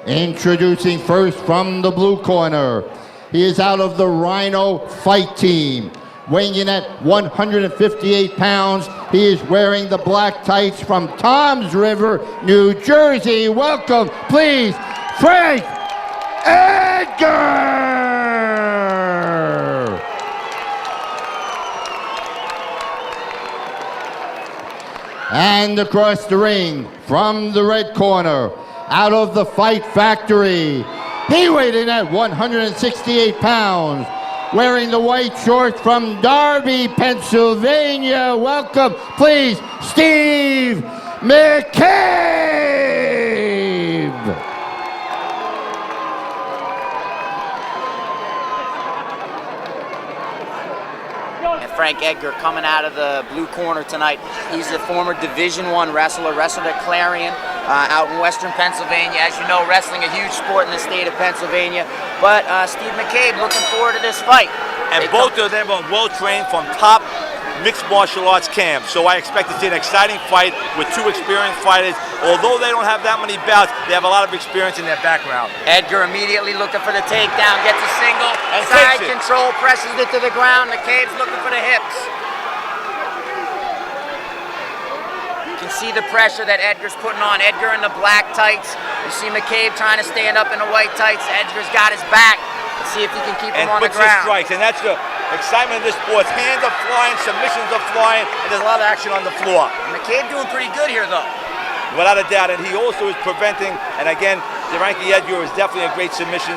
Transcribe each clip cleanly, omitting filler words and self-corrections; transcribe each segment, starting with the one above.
Introducing first from the blue corner. He is out of the Rhino Fight Team. Weighing in at 158 pounds, he is wearing the black tights from Toms River, New Jersey. Welcome, please, Frankie Edgar! And across the ring, from the red corner, out of the Fight Factory, he weighed in at 168 pounds, wearing the white shorts from Darby, Pennsylvania. Welcome, please, Steve McCabe! Frankie Edgar coming out of the blue corner tonight. He's a former Division I wrestler, wrestled at Clarion out in western Pennsylvania. As you know, wrestling a huge sport in the state of Pennsylvania. But Steve McCabe looking forward to this fight. And both of them are well trained from top mixed martial arts camps. So I expect to see an exciting fight with two experienced fighters. Although they don't have that many bouts, they have a lot of experience in their background. Edgar immediately looking for the takedown, gets a single, and side control, presses it to the ground. McCabe's looking for the hips. You can see the pressure that Edgar's putting on. Edgar in the black tights. You see McCabe trying to stand up in the white tights. Edgar's got his back. Let's see if he can keep him on the ground. Strikes, and that's the excitement of this sport. Hands are flying, submissions are flying, and there's a lot of action on the floor. McCabe doing pretty good here, though. Without a doubt, and he also is preventing, and again, Frankie Edgar is definitely a great submission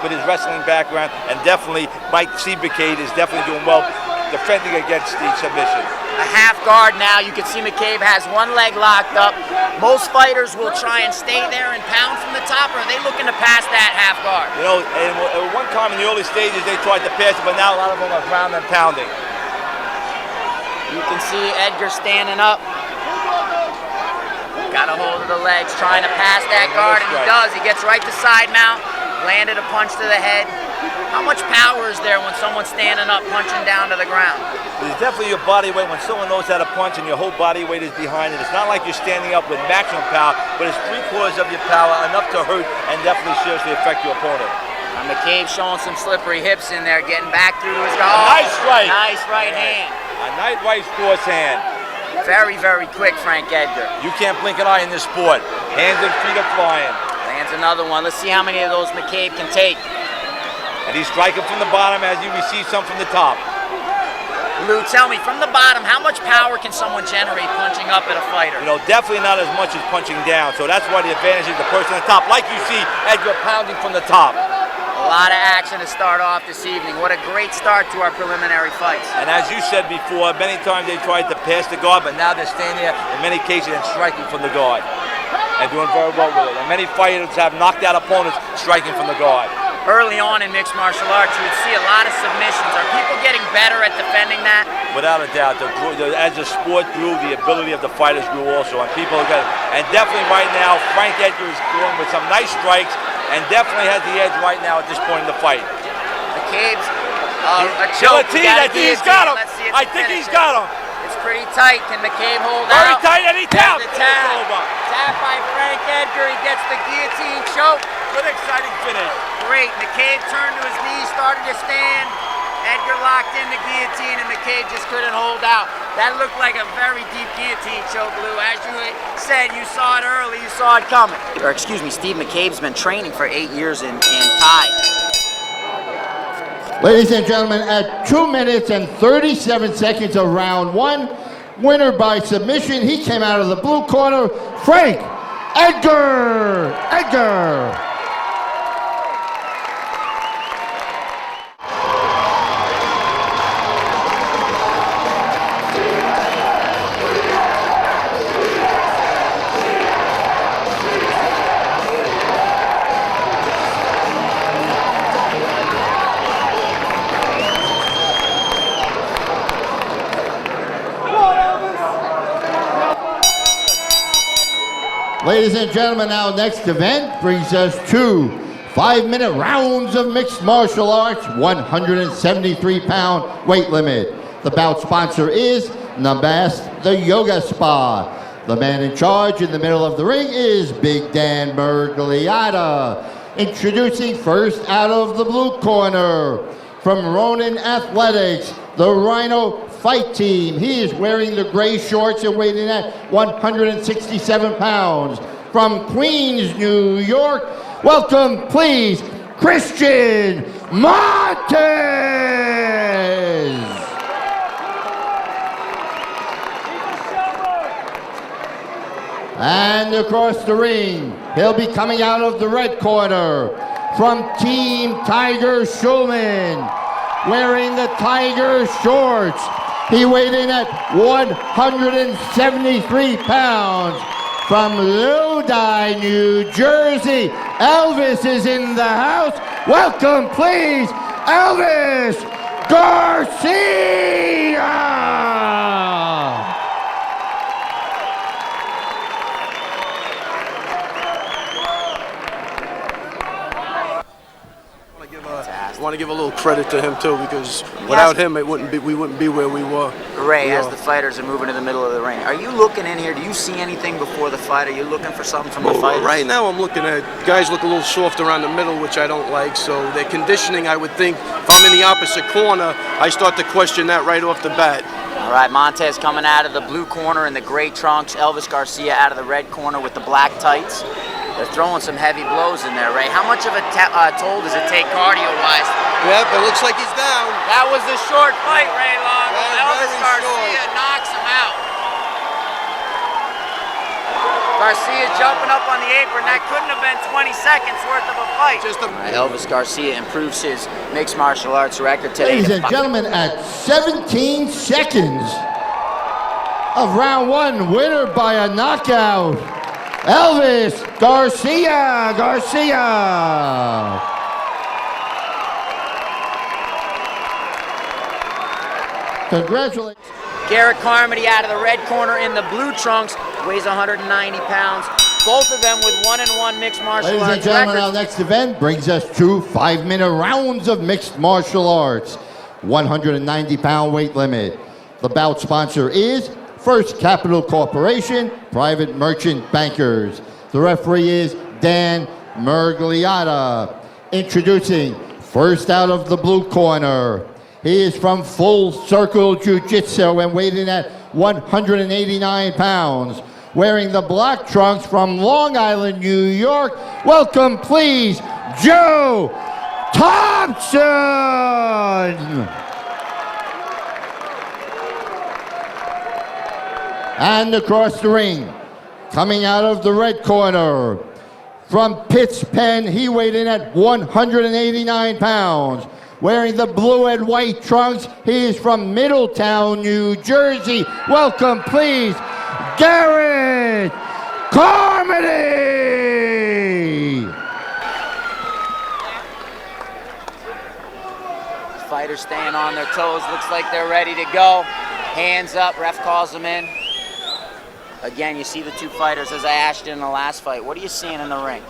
with his wrestling background, and definitely Mike Steve McCabe is definitely doing well defending against the submission. A half guard now. You can see McCabe has one leg locked up. Most fighters will try and stay there and pound from the top, or are they looking to pass that half guard? You know, and one time in the early stages they tried to pass it, but now a lot of them are ground and pounding. You can see Edgar standing up. Got a hold of the legs, trying to pass that guard, and he does. He gets right to side mount, landed a punch to the head. How much power is there when someone's standing up, punching down to the ground? It's definitely your body weight. When someone knows how to punch and your whole body weight is behind it, it's not like you're standing up with maximum power, but it's 3/4 of your power, enough to hurt and definitely seriously affect your opponent. McCabe showing some slippery hips in there, getting back through his guard. Nice right. Nice right hand. A nice right cross hand. Very, very quick, Frankie Edgar. You can't blink an eye in this sport. Hands and feet are flying. Lands another one. Let's see how many of those McCabe can take. And he's striking from the bottom as you receive some from the top. Lou, tell me, from the bottom, how much power can someone generate punching up at a fighter? You know, definitely not as much as punching down. So that's why the advantage is the person on the top. Like you see Edgar pounding from the top. A lot of action to start off this evening. What a great start to our preliminary fights. And as you said before, many times they tried to pass the guard, but now they're standing there in many cases and striking from the guard. And doing very well with it. And many fighters have knocked out opponents striking from the guard. Early on in mixed martial arts, you would see a lot of submissions. Are people getting better at defending that? Without a doubt. As the sport grew, the ability of the fighters grew also. And people are getting, and definitely right now, Frankie Edgar is going with some nice strikes and definitely has the edge right now at this point in the fight. McCabe's a choke. I think he's got him. I think he's got him. It's pretty tight. Can McCabe hold Very out? tight, and he tapped. Tap by Frankie Edgar. He gets the guillotine choke. Good, exciting finish. Great. McCabe turned to his knees, started to stand. Edgar locked in the guillotine, and McCabe just couldn't hold out. That looked like a very deep guillotine choke, Lou. As you said, you saw it early, you saw it coming. Or excuse me, Steve McCabe's been training for 8 years in Thai. Ladies and gentlemen, at 2 minutes and 37 seconds of round one, winner by submission, he came out of the blue corner, Frankie Edgar! Ladies and gentlemen, our next event brings us to 5-minute rounds of mixed martial arts, 173-pound weight limit. The bout sponsor is Nabast, the Yoga Spa. The man in charge in the middle of the ring is Big Dan Mergliata. Introducing first out of the blue corner, from Ronin Athletics, the Rhino Fight Team. He is wearing the gray shorts and weighing at 167 pounds. From Queens, New York, welcome, please, Christian Montes. And across the ring, he'll be coming out of the red corner from Team Tiger Schulman, wearing the Tiger shorts. He weighed in at 173 pounds. From Lodi, New Jersey, Elvis is in the house. Welcome, please, Elvis Garcia! I want to give a little credit to him too, because without him, we wouldn't be where we were. Ray, as the fighters are moving to the middle of the ring, are you looking in here? Do you see anything before the fight? Are you looking for something from the fighters? Right now, I'm looking at guys look a little soft around the middle, which I don't like. So their conditioning, I would think, if I'm in the opposite corner, I start to question that right off the bat. All right, Montes coming out of the blue corner in the gray trunks. Elvis Garcia out of the red corner with the black tights. They're throwing some heavy blows in there, Ray. How much of a toll does it take cardio-wise? Yep, it looks like he's down. That was a short fight, Ray Long. Elvis Garcia short. knocks him out. Garcia jumping up on the apron. That couldn't have been 20 seconds worth of a fight. Elvis Garcia improves his mixed martial arts record today. Ladies and gentlemen, at 17 seconds of round one, winner by a knockout, Elvis Garcia. Congratulations. Garret Carmondy out of the red corner in the blue trunks, weighs 190 pounds. Both of them with 1-1 mixed martial Ladies arts and gentlemen, records. our next event brings us to 5-minute rounds of mixed martial arts. 190-pound weight limit. The bout sponsor is First Capital Corporation, Private Merchant Bankers. The referee is Dan Mergliata. Introducing first out of the blue corner. He is from Full Circle Jiu-Jitsu and weighing at 189 pounds. Wearing the black trunks from Long Island, New York. Welcome, please, Joe Thompson! And across the ring, coming out of the red corner, from Pitt's Pen, he weighed in at 189 pounds. Wearing the blue and white trunks, he is from Middletown, New Jersey. Welcome, please, Garret Carmondy! Fighters staying on their toes. Looks like they're ready to go. Hands up. Ref calls them in. Again, you see the two fighters as I asked you in the last fight. What are you seeing in the ring?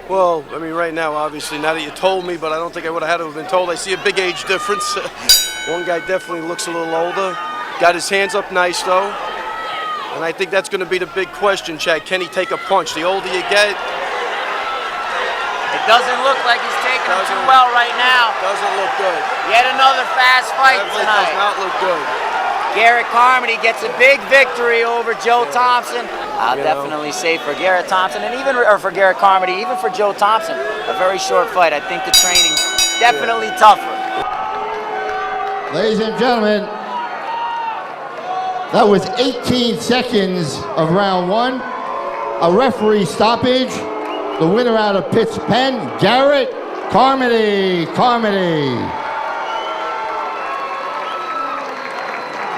Well, I mean, right now, obviously, now that you told me, but I don't think I would have had to have been told. I see a big age difference. One guy definitely looks a little older. Got his hands up nice, though. And I think that's going to be the big question, Chad. Can he take a punch? The older you get... It doesn't look like he's taking them too well right now. Doesn't look good. Yet another fast fight Definitely tonight. does not look good. Garret Carmondy gets a big victory over Joe Thompson. I'll definitely say for Garret Thompson, and even for Garret Carmondy, even for Joe Thompson, a very short fight. I think the training definitely tougher. Ladies and gentlemen, that was 18 seconds of round one. A referee stoppage. The winner out of Pitt's Pen, Garret Carmondy.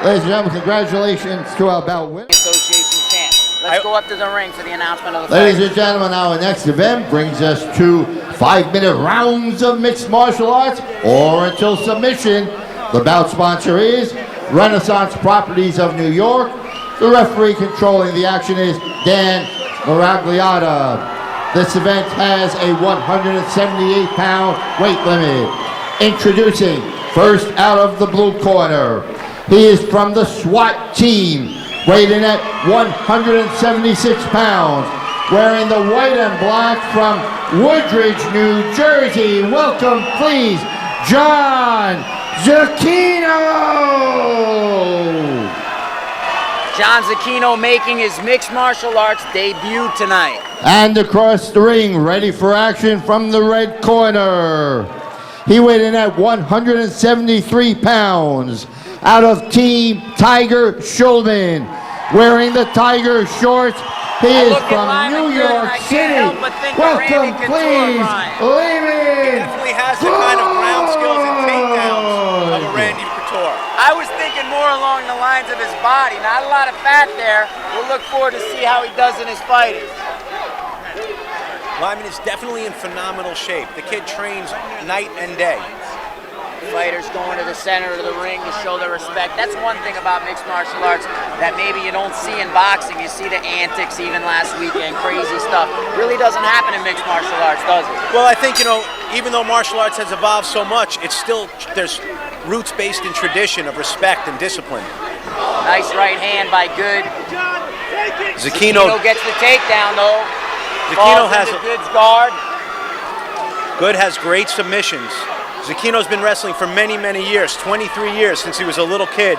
Ladies and gentlemen, congratulations to our bout winner. Association champ. Let's go up to the ring for the announcement of the fight. Ladies and gentlemen, our next event brings us to 5-minute rounds of mixed martial arts or until submission. The bout sponsor is Renaissance Properties of New York. The referee controlling the action is Dan Mergliata. This event has a 178-pound weight limit. Introducing first out of the blue corner. He is from the SWAT team, weighed in at 176 pounds. Wearing the white and black from Woodridge, New Jersey. Welcome, please, John Zecchino. John Zecchino making his mixed martial arts debut tonight. And across the ring, ready for action from the red corner. He weighed in at 173 pounds. Out of Team Tiger Schulman. Wearing the Tiger shorts, he is from New York City. Welcome, please, Lyman. He definitely has the kind of ground skills and takedowns of a Randy Couture. I was thinking more along the lines of his body. Not a lot of fat there. We'll look forward to see how he does in his fighting. Lyman is definitely in phenomenal shape. The kid trains night and day. Fighters going to the center of the ring to show their respect. That's one thing about mixed martial arts that maybe you don't see in boxing. You see the antics even last weekend, crazy stuff. Really doesn't happen in mixed martial arts, does it? Well, I think, even though martial arts has evolved so much, it's still, there's roots based in tradition of respect and discipline. Nice right hand by Good. Zecchino gets the takedown though. Zecchino has Good's guard. Good has great submissions. Zecchino's been wrestling for many, many years, 23 years since he was a little kid.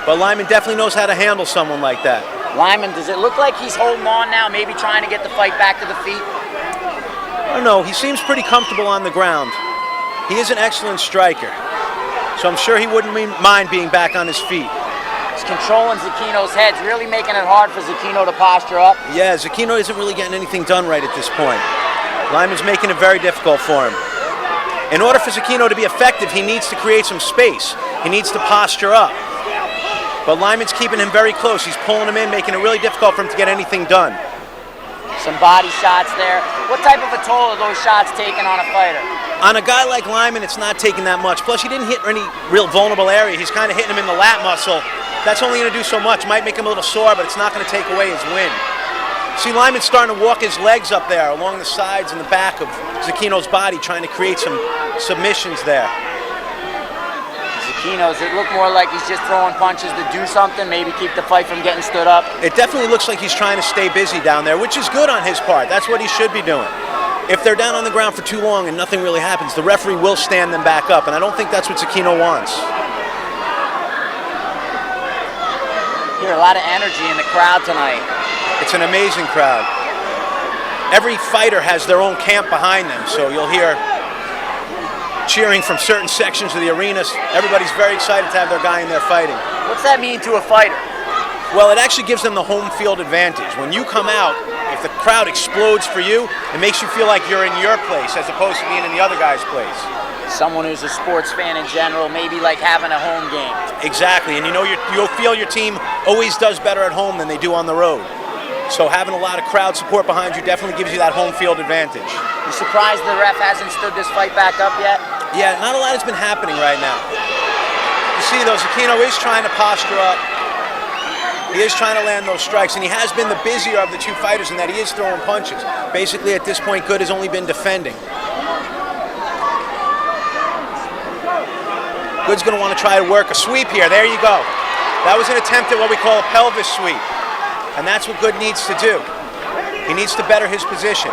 But Lyman definitely knows how to handle someone like that. Lyman, does it look like he's holding on now, maybe trying to get the fight back to the feet? I don't know, he seems pretty comfortable on the ground. He is an excellent striker, so I'm sure he wouldn't mind being back on his feet. He's controlling Zecchino's head, really making it hard for Zecchino to posture up. Yeah, Zecchino isn't really getting anything done right at this point. Lyman's making it very difficult for him. In order for Zecchino to be effective, he needs to create some space. He needs to posture up. But Lyman's keeping him very close. He's pulling him in, making it really difficult for him to get anything done. Some body shots there. What type of a toll are those shots taking on a fighter? On a guy like Lyman, it's not taking that much. Plus, he didn't hit any real vulnerable area. He's kind of hitting him in the lat muscle. That's only going to do so much. Might make him a little sore, but it's not going to take away his win. See, Lyman's starting to walk his legs up there along the sides and the back of Zecchino's body, trying to create some submissions there. Zecchino's, it looked more like he's just throwing punches to do something, maybe keep the fight from getting stood up. It definitely looks like he's trying to stay busy down there, which is good on his part. That's what he should be doing. If they're down on the ground for too long and nothing really happens, the referee will stand them back up, and I don't think that's what Zecchino wants. Hear a lot of energy in the crowd tonight. It's an amazing crowd. Every fighter has their own camp behind them, so you'll hear cheering from certain sections of the arena. Everybody's very excited to have their guy in there fighting. What's that mean to a fighter? Well, it actually gives them the home field advantage. When you come out, if the crowd explodes for you, it makes you feel like you're in your place as opposed to being in the other guy's place. Someone who's a sports fan in general, maybe like having a home game. Exactly, and you'll feel your team always does better at home than they do on the road. So having a lot of crowd support behind you definitely gives you that home field advantage. You surprised the ref hasn't stood this fight back up yet? Yeah, not a lot has been happening right now. You see, though, Zecchino is trying to posture up. He is trying to land those strikes, and he has been the busier of the two fighters in that he is throwing punches. Basically, at this point, Good has only been defending. Good's going to want to try to work a sweep here. There you go. That was an attempt at what we call a pelvis sweep. And that's what Good needs to do. He needs to better his position.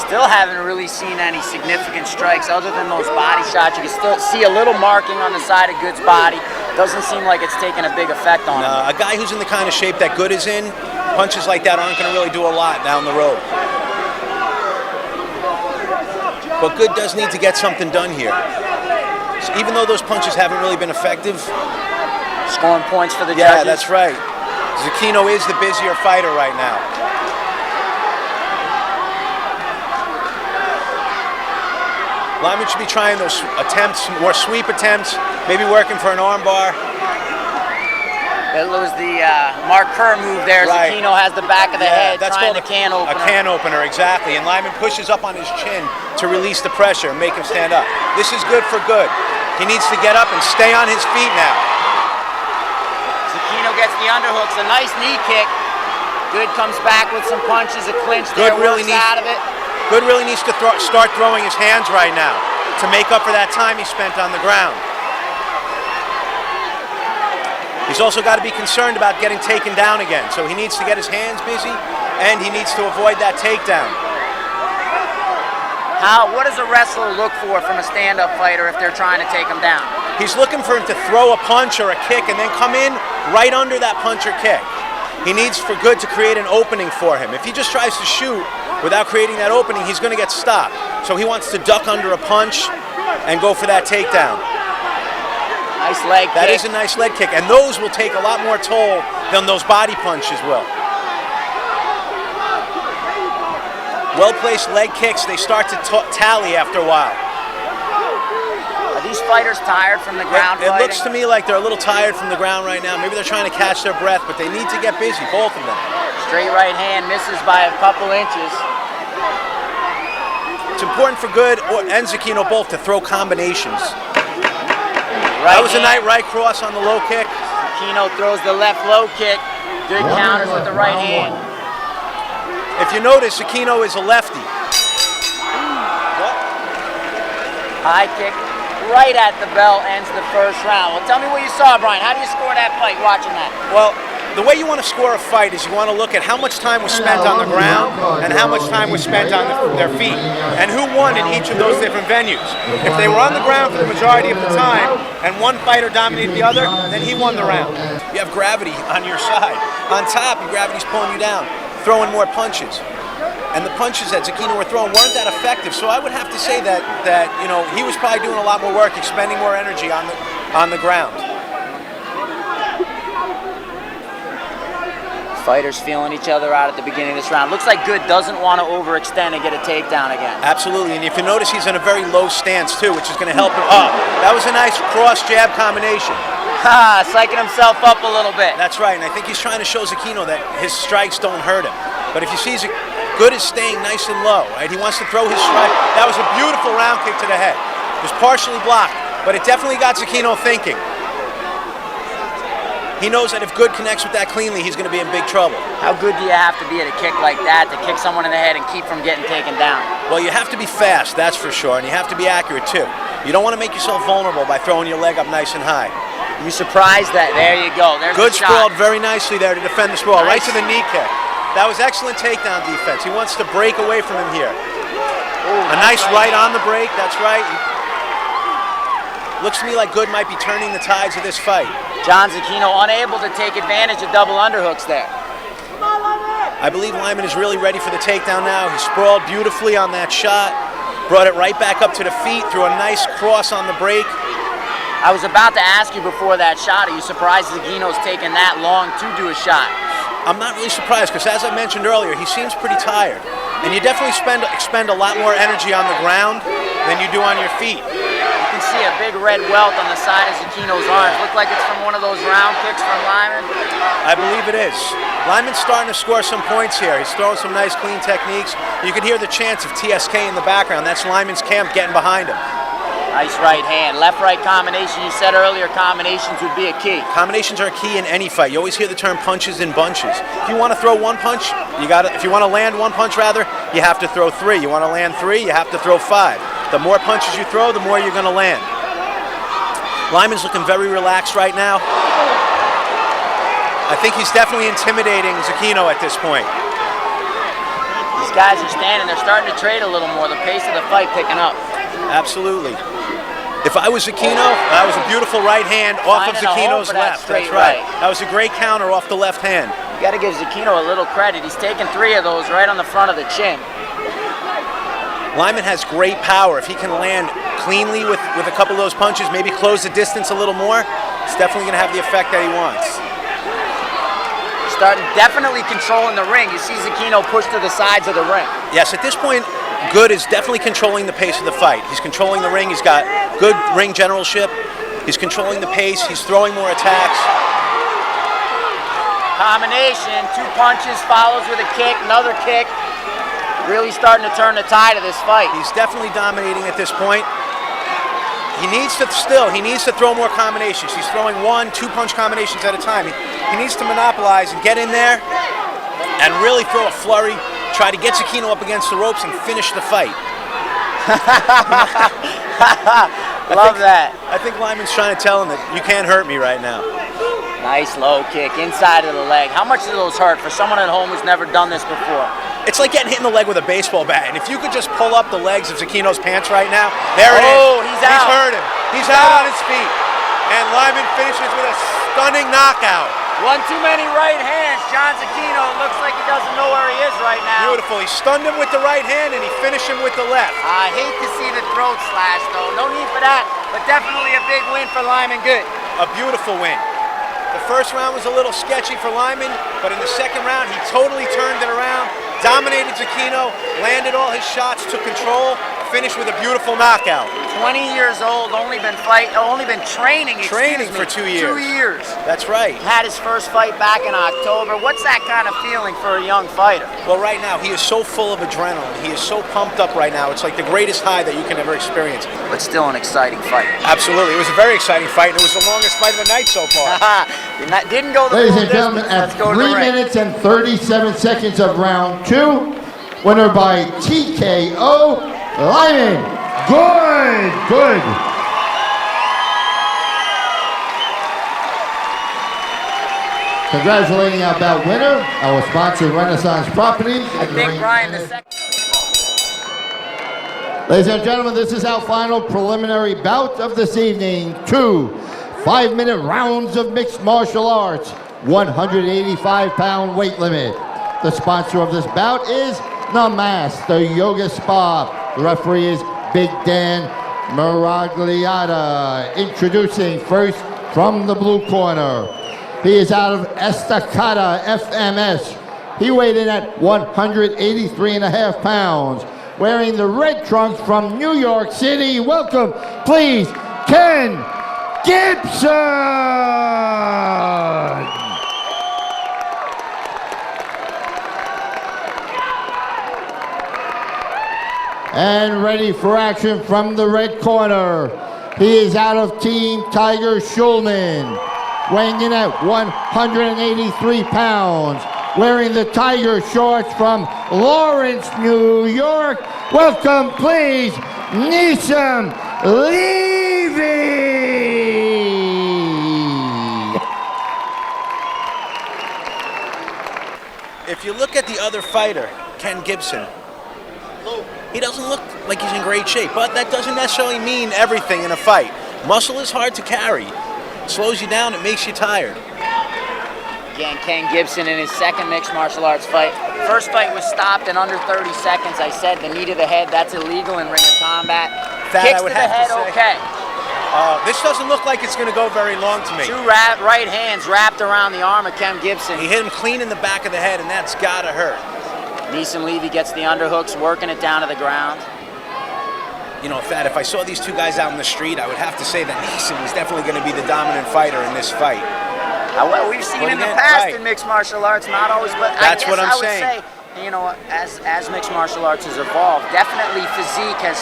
Still haven't really seen any significant strikes other than those body shots. You can still see a little marking on the side of Good's body. Doesn't seem like it's taking a big effect on him. A guy who's in the kind of shape that Good is in, punches like that aren't going to really do a lot down the road. But Good does need to get something done here. So even though those punches haven't really been effective, scoring points for the judges. Yeah, that's right. Zecchino is the busier fighter right now. Lyman should be trying those attempts, more sweep attempts, maybe working for an armbar. It was the Mark Kerr move there. Right. Zecchino has the back of the head, that's trying called a can opener. A can opener, exactly. And Lyman pushes up on his chin to release the pressure and make him stand up. This is good for Good. He needs to get up and stay on his feet now. Zecchino gets the underhooks, a nice knee kick. Good comes back with some punches, a clinch there, works out of it. Good really needs to start throwing his hands right now to make up for that time he spent on the ground. He's also got to be concerned about getting taken down again. So he needs to get his hands busy, and he needs to avoid that takedown. What does a wrestler look for from a stand-up fighter if they're trying to take him down? He's looking for him to throw a punch or a kick and then come in right under that punch or kick. He needs for good to create an opening for him. If he just tries to shoot without creating that opening, he's going to get stopped. So he wants to duck under a punch and go for that takedown. Nice leg kick. That is a nice leg kick, and those will take a lot more toll than those body punches will. Well-placed leg kicks, they start to tally after a while. Are these fighters tired from the ground It fighting? looks to me like they're a little tired from the ground right now. Maybe they're trying to catch their breath, but they need to get busy, both of them. Straight right hand misses by a couple inches. It's important for Good and Zecchino both to throw combinations. Right That was a hand. nice right cross on the low kick. Zecchino throws the left low kick. Good counters with the right hand. If you notice, Zecchino is a lefty. High kick right at the bell ends the first round. Well, tell me what you saw, Brian. How do you score that fight watching that? Well, the way you want to score a fight is you want to look at how much time was spent on the ground and how much time was spent on their feet, and who won in each of those different venues. If they were on the ground for the majority of the time and one fighter dominated the other, then he won the round. You have gravity on your side. On top, your gravity's pulling you down, throwing more punches. And the punches that Zecchino were throwing weren't that effective, so I would have to say that you know, he was probably doing a lot more work, expending more energy on the ground. Fighters feeling each other out at the beginning of this round. Looks like Good doesn't want to overextend and get a takedown again. Absolutely, and if you notice, he's in a very low stance too, which is going to help him. Oh, that was a nice cross-jab combination. Ha, psyching himself up a little bit. That's right, and I think he's trying to show Zecchino that his strikes don't hurt him. But if you see, Good is staying nice and low, right? He wants to throw his strike. That was a beautiful round kick to the head. It was partially blocked, but it definitely got Zecchino thinking. He knows that if Good connects with that cleanly, he's going to be in big trouble. How good do you have to be at a kick like that to kick someone in the head and keep from getting taken down? Well, you have to be fast, that's for sure, and you have to be accurate too. You don't want to make yourself vulnerable by throwing your leg up nice and high. You surprised that? There you go. There's Good the shot. sprawled very nicely there to defend the sprawl, right Nice. to the knee kick. That was excellent takedown defense. He wants to break away from him here. A nice right on the break, that's right. Looks to me like Good might be turning the tides of this fight. John Zecchino unable to take advantage of double underhooks there. I believe Lyman is really ready for the takedown now. He sprawled beautifully on that shot, brought it right back up to the feet, threw a nice cross on the break. I was about to ask you before that shot, are you surprised Zecchino's taken that long to do a shot? I'm not really surprised because, as I mentioned earlier, he seems pretty tired. And you definitely expend a lot more energy on the ground than you do on your feet. You can see a big red welt on the side of Zecchino's arms. Look like it's from one of those round kicks from Lyman. I believe it is. Lyman's starting to score some points here. He's throwing some nice, clean techniques. You can hear the chants of TSK in the background. That's Lyman's camp getting behind him. Nice right hand. Left-right combination. You said earlier combinations would be a key. Combinations are key in any fight. You always hear the term punches in bunches. If you want to throw one punch, you got to. If you want to land one punch, rather, you have to throw three. You want to land three, you have to throw five. The more punches you throw, the more you're going to land. Lyman's looking very relaxed right now. I think he's definitely intimidating Zecchino at this point. These guys are standing. They're starting to trade a little more. The pace of the fight picking up. Absolutely. If I was Zecchino, that was a beautiful right hand off of Finding a home Zecchino's for that left. straight That's right. right. That was a great counter off the left hand. You got to give Zecchino a little credit. He's taken 3 of those right on the front of the chin. Lyman has great power. If he can land cleanly with a couple of those punches, maybe close the distance a little more, it's definitely going to have the effect that he wants. Definitely controlling the ring. You see Zecchino push to the sides of the ring. Yes, at this point, Good is definitely controlling the pace of the fight. He's controlling the ring. He's got good ring generalship. He's controlling the pace. He's throwing more attacks. Combination, 2 punches, follows with a kick, another kick. Really starting to turn the tide of this fight. He's definitely dominating at this point. He needs to throw more combinations. He's throwing 1, 2 punch combinations at a time. He needs to monopolize and get in there and really throw a flurry, try to get Zecchino up against the ropes and finish the fight. Love that. I think Lyman's trying to tell him that you can't hurt me right now. Nice low kick inside of the leg. How much do those hurt for someone at home who's never done this before? It's like getting hit in the leg with a baseball bat. And if you could just pull up the legs of Zecchino's pants right now, there it is. Oh, he's out. He's hurt him. He's out on his feet. And Lyman finishes with a stunning knockout. One too many right hands. John Zecchino looks like he doesn't know where he is right now. Beautiful. He stunned him with the right hand and he finished him with the left. I hate to see the throat slash though. No need for that, but definitely a big win for Lyman. Good. A beautiful win. The first round was a little sketchy for Lyman, but in the second round, he totally turned it around, dominated Zecchino, landed all his shots, took control, finished with a beautiful knockout. 20 years old, only been training. Training for 2 years. 2 years. That's right. Had his first fight back in October. What's that kind of feeling for a young fighter? Well, right now, he is so full of adrenaline. He is so pumped up right now. It's like the greatest high that you can ever experience. But still an exciting fight. Absolutely. It was a very exciting fight, and it was the longest fight of the night so far. Didn't go the Ladies full and gentlemen, distance. at Let's go to 3 the ring. minutes and 37 seconds of round 2, winner by TKO, Lyman. Good. Congratulating our bout winner, our sponsor, Renaissance Properties. I think Brian the second. Ladies and gentlemen, this is our final preliminary bout of this evening. 2 5-minute rounds of mixed martial arts, 185-pound weight limit. The sponsor of this bout is Namas, the Yoga Spa. The referee is Big Dan Miragliata. Introducing first from the blue corner. He is out of Estacada, FMS. He weighed in at 183.5 pounds. Wearing the red trunks from New York City. Welcome, please, Ken Gibson! And ready for action from the red corner. He is out of Team Tiger Schulman, weighing in at 183 pounds, wearing the Tiger shorts from Lawrence, New York. Welcome, please, Nissim Levy! If you look at the other fighter, Ken Gibson, he doesn't look like he's in great shape, but that doesn't necessarily mean everything in a fight. Muscle is hard to carry. It slows you down, it makes you tired. Again, Ken Gibson in his second mixed martial arts fight. First fight was stopped in under 30 seconds. I said the knee to the head, that's illegal in ring of combat. Kicks to the head, okay. This doesn't look like it's going to go very long to me. Two right hands wrapped around the arm of Ken Gibson. He hit him clean in the back of the head, and that's got to hurt. Nissim Levy gets the underhooks, working it down to the ground. You know, Thad, if I saw these two guys out in the street, I would have to say that Nissim is definitely going to be the dominant fighter in this fight. Well, we've seen in the past in mixed martial arts, not always, but that's what I I'm would saying. Say, you know, as mixed martial arts has evolved, definitely physique has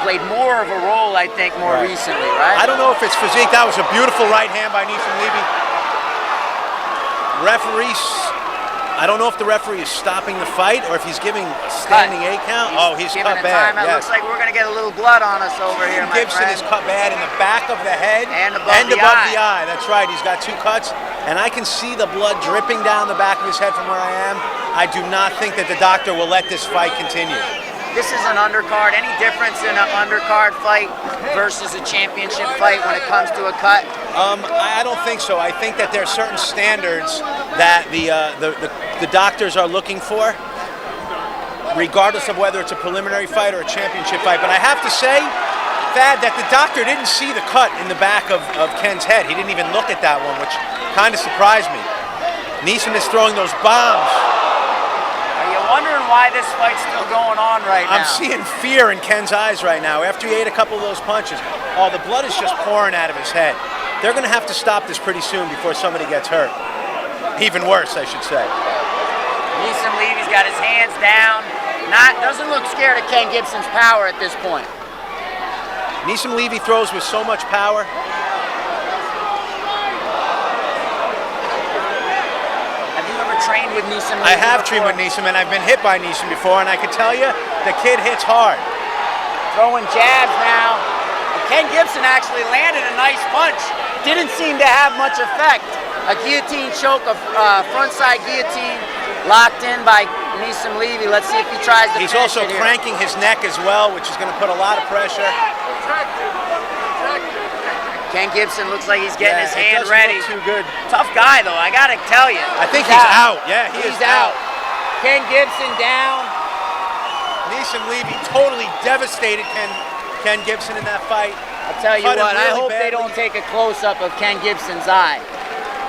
played more of a role, I think, more recently, right? I don't know if it's physique. That was a beautiful right hand by Nissim Levy. I don't know if the referee is stopping the fight or if he's giving a standing 8 count. He's cut bad. It looks like we're going to get a little blood on us over here, my Gibson friend. is cut bad in the back of the head and above the eye. That's right. He's got 2 cuts, and I can see the blood dripping down the back of his head from where I am. I do not think that the doctor will let this fight continue. This is an undercard. Any difference in an undercard fight versus a championship fight when it comes to a cut? I don't think so. I think that there are certain standards that the doctors are looking for, regardless of whether it's a preliminary fight or a championship fight. But I have to say, Thad, that the doctor didn't see the cut in the back of Ken's head. He didn't even look at that one, which kind of surprised me. Nissim is throwing those bombs. Are you wondering why this fight's still going on right now? I'm seeing fear in Ken's eyes right now. After he ate a couple of those punches, the blood is just pouring out of his head. They're going to have to stop this pretty soon before somebody gets hurt. Even worse, I should say. Nissim Levy's got his hands down. Doesn't look scared of Ken Gibson's power at this point. Nissim Levy throws with so much power. Have you ever trained with Nissim Levy? I have trained with Nissim, and I've been hit by Nissim before, and I can tell you, the kid hits hard. Throwing jabs now. And Ken Gibson actually landed a nice punch. Didn't seem to have much effect. A guillotine choke, a frontside guillotine locked in by Nissim Levy. Let's see if he tries to He's finish also it here. cranking his neck as well, which is going to put a lot of pressure. Ken Gibson looks like he's getting his hand it doesn't ready. look too good. Tough guy, though, I got to tell you. I think he's out. Yeah, he is out. Ken Gibson down. Nissim Levy totally devastated Ken Gibson in that fight. I'll tell you Cut him what, I really hope they badly. don't take a close-up of Ken Gibson's eye.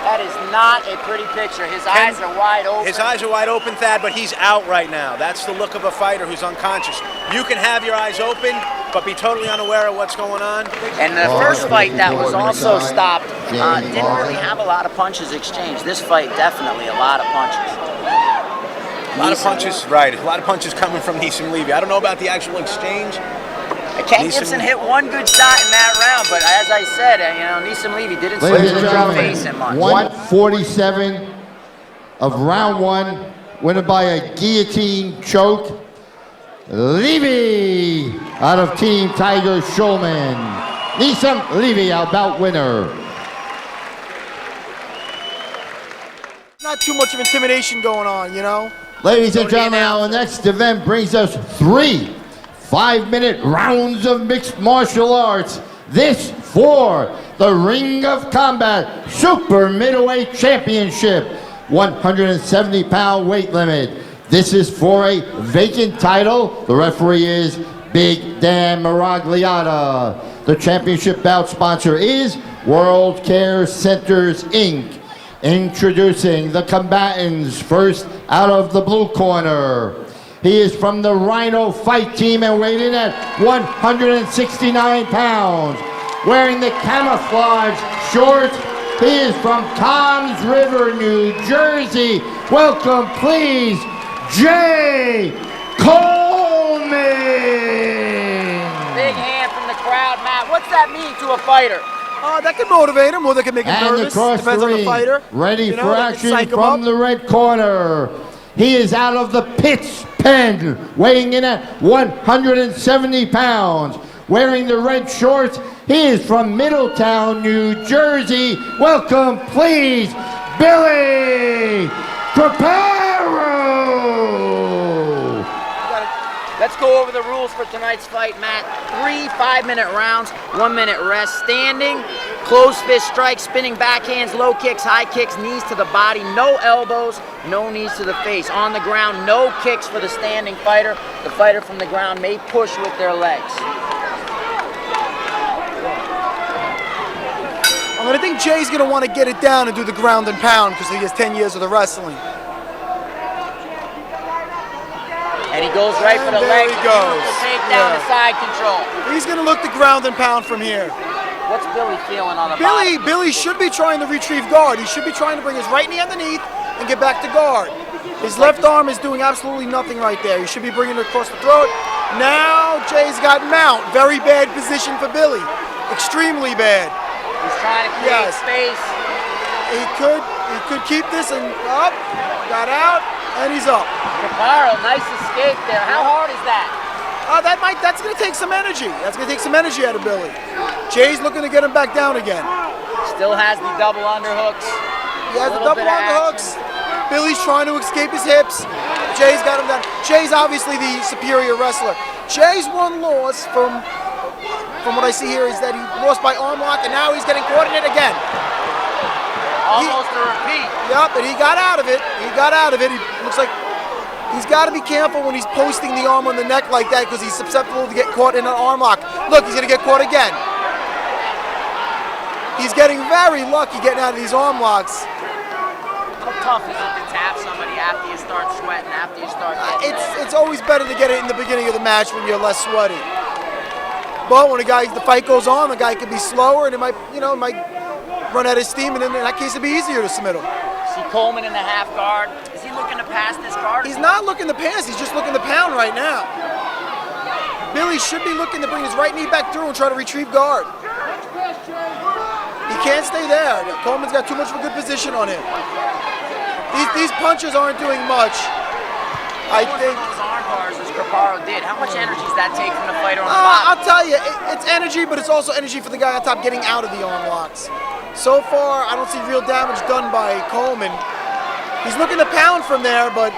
That is not a pretty picture. His eyes are wide open. His eyes are wide open, Thad, but he's out right now. That's the look of a fighter who's unconscious. You can have your eyes open, but be totally unaware of what's going on. And the first fight that was also stopped didn't really have a lot of punches exchanged. This fight, definitely a lot of punches. A lot of punches, right. A lot of punches coming from Nissim Levy. I don't know about the actual exchange. Ken Gibson hit one good shot in that round, but as I said, Nissim Levy didn't switch Ladies and his gentlemen, face in much. 147 of round one, winner by a guillotine choke. Levy out of Team Tiger Schulman. Nissim Levy, our bout winner. Not too much of intimidation going on, you know? Ladies and gentlemen, our next event brings us 3 5-minute rounds of mixed martial arts. This for the Ring of Combat Super Middleweight Championship, 170-pound weight limit. This is for a vacant title. The referee is Big Dan Maragliata. The championship bout sponsor is World Care Centers, Inc. Introducing the combatants, first out of the blue corner. He is from the Rhino Fight Team and weighed in at 169 pounds. Wearing the camouflage shorts, he is from Toms River, New Jersey. Welcome, please, Jay Coleman. Big hand from the crowd, Matt. What's that mean to a fighter? That can motivate him, or that can make him And nervous. across Depends the on the ring, fighter. ready You know, for that can action psych him from up. the red corner. He is out of the Pitts Pen, weighing in at 170 pounds. Wearing the red shorts, he is from Middletown, New Jersey. Welcome, please, Billy Craparo. Let's go over the rules for tonight's fight, Matt. 3 5-minute rounds, 1 minute rest. Standing, closed fist strikes, spinning backhands, low kicks, high kicks, knees to the body, no elbows, no knees to the face. On the ground, no kicks for the standing fighter. The fighter from the ground may push with their legs. I think Jay's going to want to get it down and do the ground and pound because he has 10 years of the wrestling. And he goes right for the And leg. there he goes. Take down the side control. He's going to look to ground and pound from here. What's Billy feeling on the bottom? Billy should be trying to retrieve guard. He should be trying to bring his right knee underneath and get back to guard. His left arm is doing absolutely nothing right there. He should be bringing it across the throat. Now Jay's got mount. Very bad position for Billy. Extremely bad. He's trying to create space. He could keep this and up. Got out and he's up. Craparo, nice escape there. How hard is that? That's going to take some energy. That's going to take some energy out of Billy. Jay's looking to get him back down again. Still has the double underhooks. He has the double underhooks. Billy's trying to escape his hips. Jay's got him down. Jay's obviously the superior wrestler. Jay's one loss from what I see here is that he lost by arm lock, and now he's getting caught in it again. Almost a repeat. Yup, and he got out of it. He looks like he's got to be careful when he's posting the arm on the neck like that because he's susceptible to get caught in an arm lock. Look, he's going to get caught again. He's getting very lucky getting out of these arm locks. How tough is it to tap somebody after you start sweating, after you start getting It's always better to get it in the beginning of the match when you're less sweaty. But when the fight goes on, the guy could be slower and it might run out of steam, and then in that case it'd be easier to submit him. See Coleman in the half guard. Is he looking to pass this guard? He's not looking to pass, he's just looking to pound right now. Billy should be looking to bring his right knee back through and try to retrieve guard. He can't stay there. Coleman's got too much of a good position on him. These punches aren't doing much. I think those arm bars as Craparo did. How much energy does that take from the fighter on the bottom? I'll tell you, it's energy, but it's also energy for the guy on top getting out of the arm locks. So far, I don't see real damage done by Coleman. He's looking to pound from there, but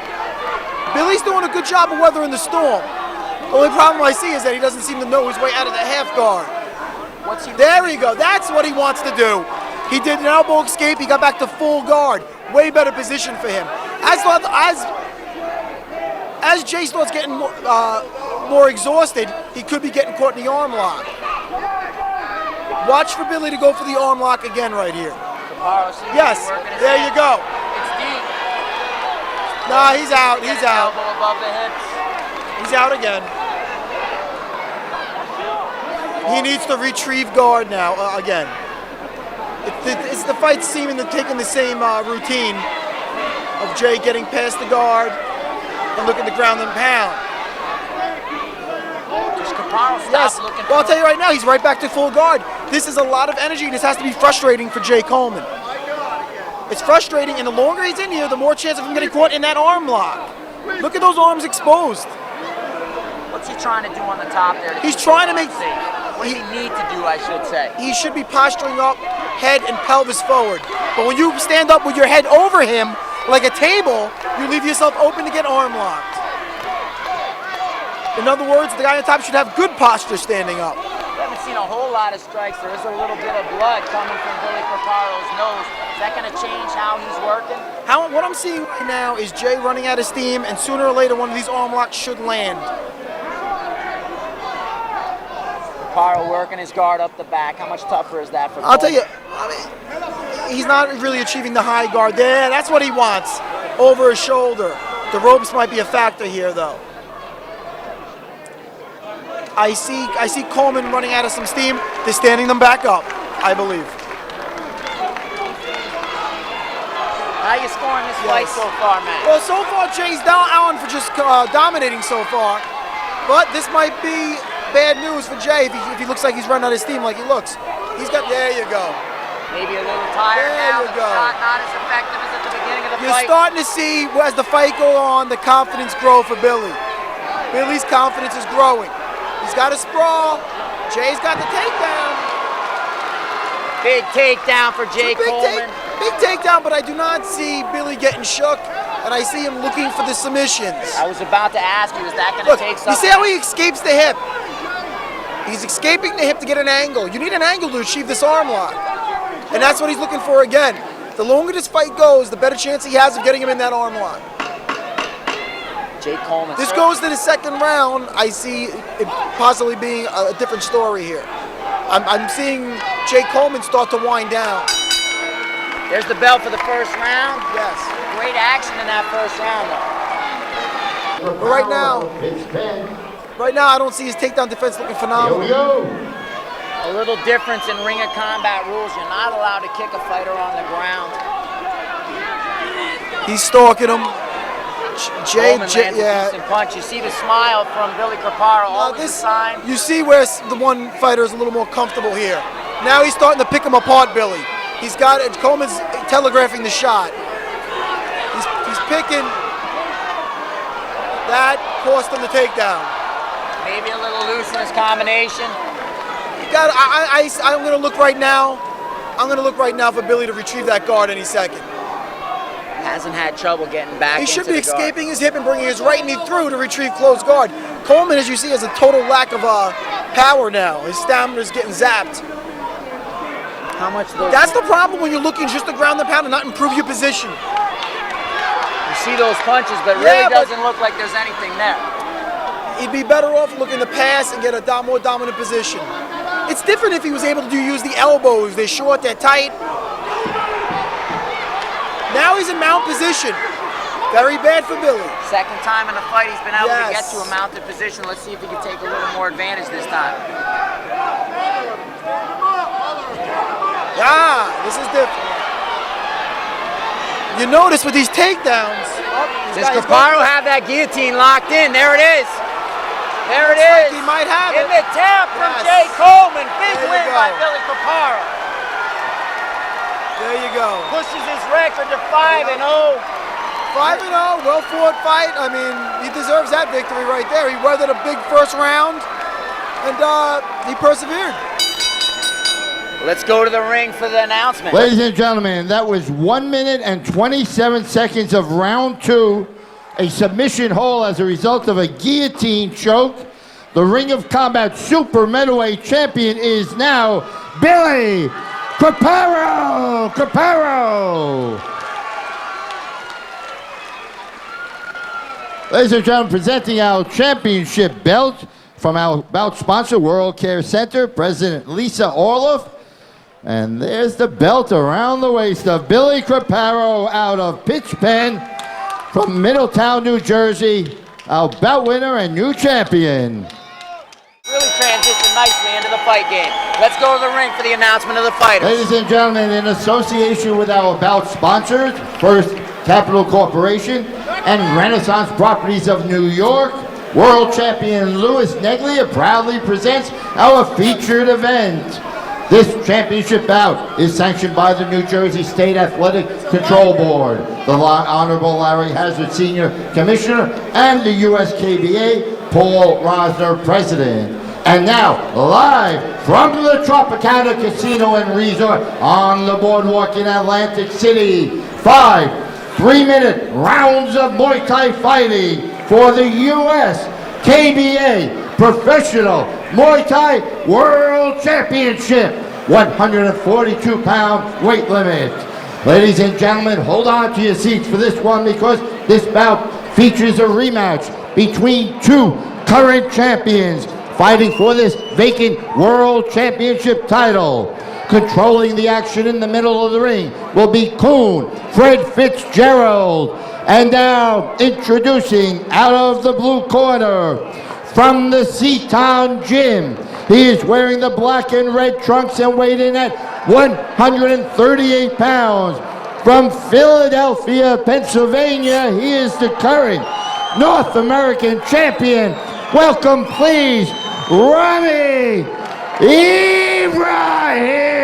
Billy's doing a good job of weathering the storm. The only problem I see is that he doesn't seem to know his way out of the half guard. There you go. That's what he wants to do. He did an elbow escape. He got back to full guard. Way better position for him. As Jay starts getting more exhausted, he could be getting caught in the arm lock. Watch for Billy to go for the arm lock again right here. Yes, there you go. It's deep. Nah, he's out. He's out. Elbow above the hips. He's out again. He needs to retrieve guard now again. It's the fight seeming to taking the same routine of Jay getting past the guard and looking to ground and pound. Yes, well, I'll tell you right now, he's right back to full guard. This is a lot of energy. This has to be frustrating for Jay Coleman. It's frustrating, and the longer he's in here, the more chance of him getting caught in that arm lock. Look at those arms exposed. What's he trying to do on the top there? He's trying to make... What does he need to do, I should say? He should be posturing up, head and pelvis forward. But when you stand up with your head over him, like a table, you leave yourself open to get arm locked. In other words, the guy on top should have good posture standing up. We haven't seen a whole lot of strikes. There is a little bit of blood coming from Billy Craparo's nose. Is that going to change how he's working? What I'm seeing right now is Jay running out of steam, and sooner or later one of these arm locks should land. Craparo working his guard up the back. How much tougher is that for I'll tell you, he's not really achieving the high guard there. That's what he wants, over his shoulder. The ropes might be a factor here, though. I see Coleman running out of some steam. They're standing them back up, I believe. How you scoring this fight so far, Matt? Well, so far Jay's down for just dominating so far, but this might be bad news for Jay if he looks like he's running out of steam like he looks. He's got, there you go. Maybe a little tired now. There you go. Not as effective as at the beginning of the fight. You're starting to see, as the fight goes on, the confidence grow for Billy. Billy's confidence is growing. He's got a sprawl. Jay's got the takedown. Big takedown for Jay Coleman. Big takedown, but I do not see Billy getting shook, and I see him looking for the submissions. I was about to ask you, is that going to take something? You see how he escapes the hip? He's escaping the hip to get an angle. You need an angle to achieve this arm lock, and that's what he's looking for again. The longer this fight goes, the better chance he has of getting him in that arm lock. Jay Coleman. This goes to the second round. I see it possibly being a different story here. I'm seeing Jay Coleman start to wind down. There's the bell for the first round. Yes. Great action in that first round, though. But right now, I don't see his takedown defense looking phenomenal. A little difference in Ring of Combat rules. You're not allowed to kick a fighter on the ground. He's stalking him. Jay, yeah. Decent punch. You see the smile from Billy Craparo. Always a sign. You see where the one fighter is a little more comfortable here. Now he's starting to pick him apart, Billy. He's got it. Coleman's telegraphing the shot. He's picking. That cost him the takedown. Maybe a little loose in his combination. You got. I'm going to look right now. I'm going to look right now for Billy to retrieve that guard any second. Hasn't had trouble getting back. He should be escaping his hip and bringing his right knee through to retrieve closed guard. Coleman, as you see, has a total lack of power now. His stamina's getting zapped. How much? That's the problem when you're looking just to ground the pound and not improve your position. You see those punches, but really doesn't look like there's anything there. He'd be better off looking to pass and get a more dominant position. It's different if he was able to use the elbows. They're short, they're tight. Now he's in mount position. Very bad for Billy. Second time in the fight he's been able to get to a mounted position. Let's see if he can take a little more advantage this time. Ah, this is different. You notice with these takedowns. Does Craparo have that guillotine locked in? There it is. There it is. He might have in the tap from Jay Coleman. Big win by Billy Craparo. There you go. Pushes his record to 5-0. 5-0, well-fought fight. I mean, he deserves that victory right there. He weathered a big first round, and he persevered. Let's go to the ring for the announcement. Ladies and gentlemen, that was 1 minute and 27 seconds of round 2. A submission hold as a result of a guillotine choke. The Ring of Combat Super Middleweight Champion is now Billy Craparo! Craparo! Ladies and gentlemen, presenting our championship belt from our bout sponsor, World Care Center, President Lisa Orloff. And there's the belt around the waist of Billy Craparo out of Pitch Pen from Middletown, New Jersey, our bout winner and new champion. Really transitioned nicely into the fight game. Let's go to the ring for the announcement of the fighters. Ladies and gentlemen, in association with our bout sponsors, First Capital Corporation and Renaissance Properties of New York, World Champion Louis Neglia proudly presents our featured event. This championship bout is sanctioned by the New Jersey State Athletic Control Board, the Honorable Larry Hazard Senior Commissioner, and the USKBA, Paul Rosner, President. And now, live from the Tropicana Casino and Resort on the boardwalk in Atlantic City, 5 3-minute rounds of Muay Thai fighting for the USKBA Professional Muay Thai World Championship, 142-pound weight limit. Ladies and gentlemen, hold on to your seats for this one because this bout features a rematch between two current champions fighting for this vacant World Championship title. Controlling the action in the middle of the ring will be Coon Fred Fitzgerald. And now introducing out of the blue corner from the Seatown Gym. He is wearing the black and red trunks and weighed in at 138 pounds. From Philadelphia, Pennsylvania, he is the current North American champion. Welcome, please, Rami Ibrahim.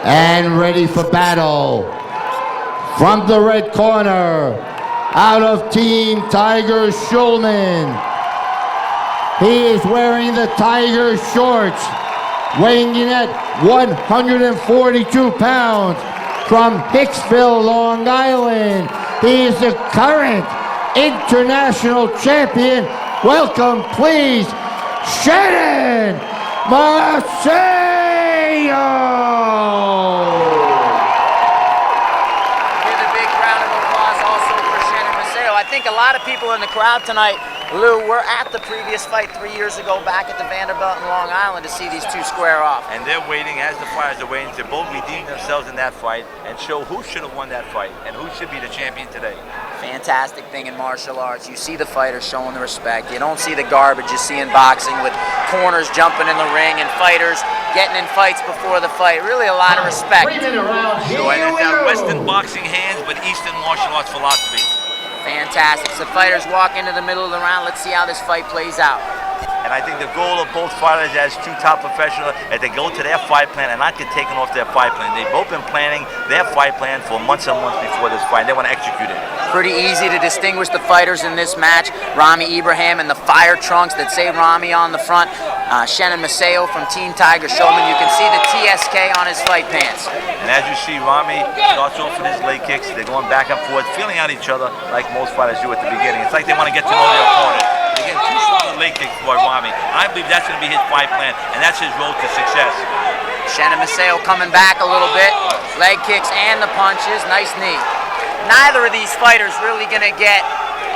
And ready for battle. From the red corner, out of Team Tiger Schulman. He is wearing the Tiger shorts, weighing in at 142 pounds. From Hicksville, Long Island, he is the current international champion. Welcome, please, Shannon Macedo. I think a lot of people in the crowd tonight, Lou, were at the previous fight 3 years ago back at the Vanderbilt in Long Island to see these two square off. And they're waiting, as the fighters are waiting, to both redeem themselves in that fight and show who should have won that fight and who should be the champion today. Fantastic thing in martial arts. You see the fighters showing the respect. You don't see the garbage you see in boxing with corners jumping in the ring and fighters getting in fights before the fight. Really a lot of respect. So, and it's that Western boxing hands, but Eastern martial arts philosophy. Fantastic. So fighters walk into the middle of the round. Let's see how this fight plays out. And I think the goal of both fighters as two top professionals is to go to their fight plan and not get taken off their fight plan. They've both been planning their fight plan for months and months before this fight. They want to execute it. Pretty easy to distinguish the fighters in this match. Rami Ibrahim in the fire trunks that say Rami on the front. Shannon Macedo from Team Tiger Showman. You can see the TSK on his fight pants. And as you see, Rami starts off with his leg kicks. They're going back and forth, feeling out each other like most fighters do at the beginning. It's like they want to get to know their opponent. They get two strong leg kicks for Rami. I believe that's going to be his fight plan, and that's his road to success. Shannon Macedo coming back a little bit. Leg kicks and the punches. Nice knee. Neither of these fighters really going to get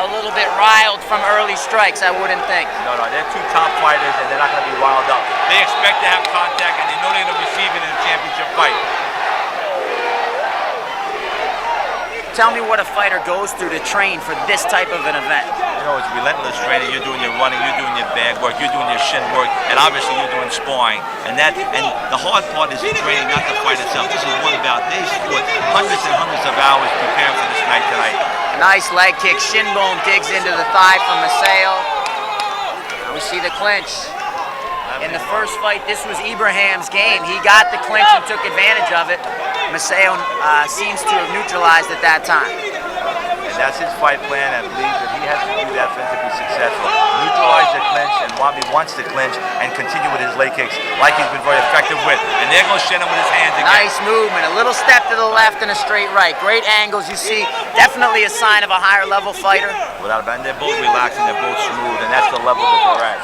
a little bit riled from early strikes, I wouldn't think. No, they're two top fighters, and they're not going to be riled up. They expect to have contact, and they know they're going to receive it in a championship fight. Tell me what a fighter goes through to train for this type of an event. You know, it's relentless training. You're doing your running, you're doing your bag work, you're doing your shin work, and obviously you're doing sparring. And the hard part is training, not the fight itself. This is one bout. They spent hundreds and hundreds of hours preparing for this night tonight. Nice leg kick. Shin bone digs into the thigh from Macedo. We see the clinch. In the first fight, this was Ibrahim's game. He got the clinch and took advantage of it. Macedo seems to have neutralized at that time. And that's his fight plan. I believe that he has to do that for him to be successful. Neutralize the clinch, and Wami wants to clinch and continue with his leg kicks like he's been very effective with. And there goes Shannon with his hands again. Nice movement, a little step to the left and a straight right. Great angles you see, definitely a sign of a higher level fighter. Without a bend, they're both relaxing, they're both smooth, and that's the level that they're at.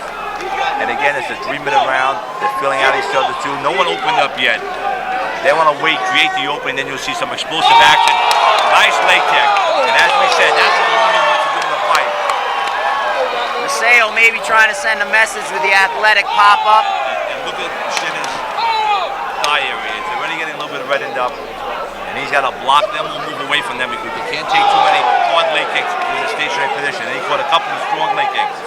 And again, it's a 3-minute round. They're filling out each other too. No one opened up yet. They want to wait, create the opening, then you'll see some explosive action. Nice leg kick. And as we said, that's what Wami wants to do in the fight. Maseo maybe trying to send a message with the athletic pop-up. And look at Shannon's thigh area. It's already getting a little bit reddened up. And he's got to block them or move away from them because they can't take too many hard leg kicks in a stationary position. And he caught a couple of strong leg kicks.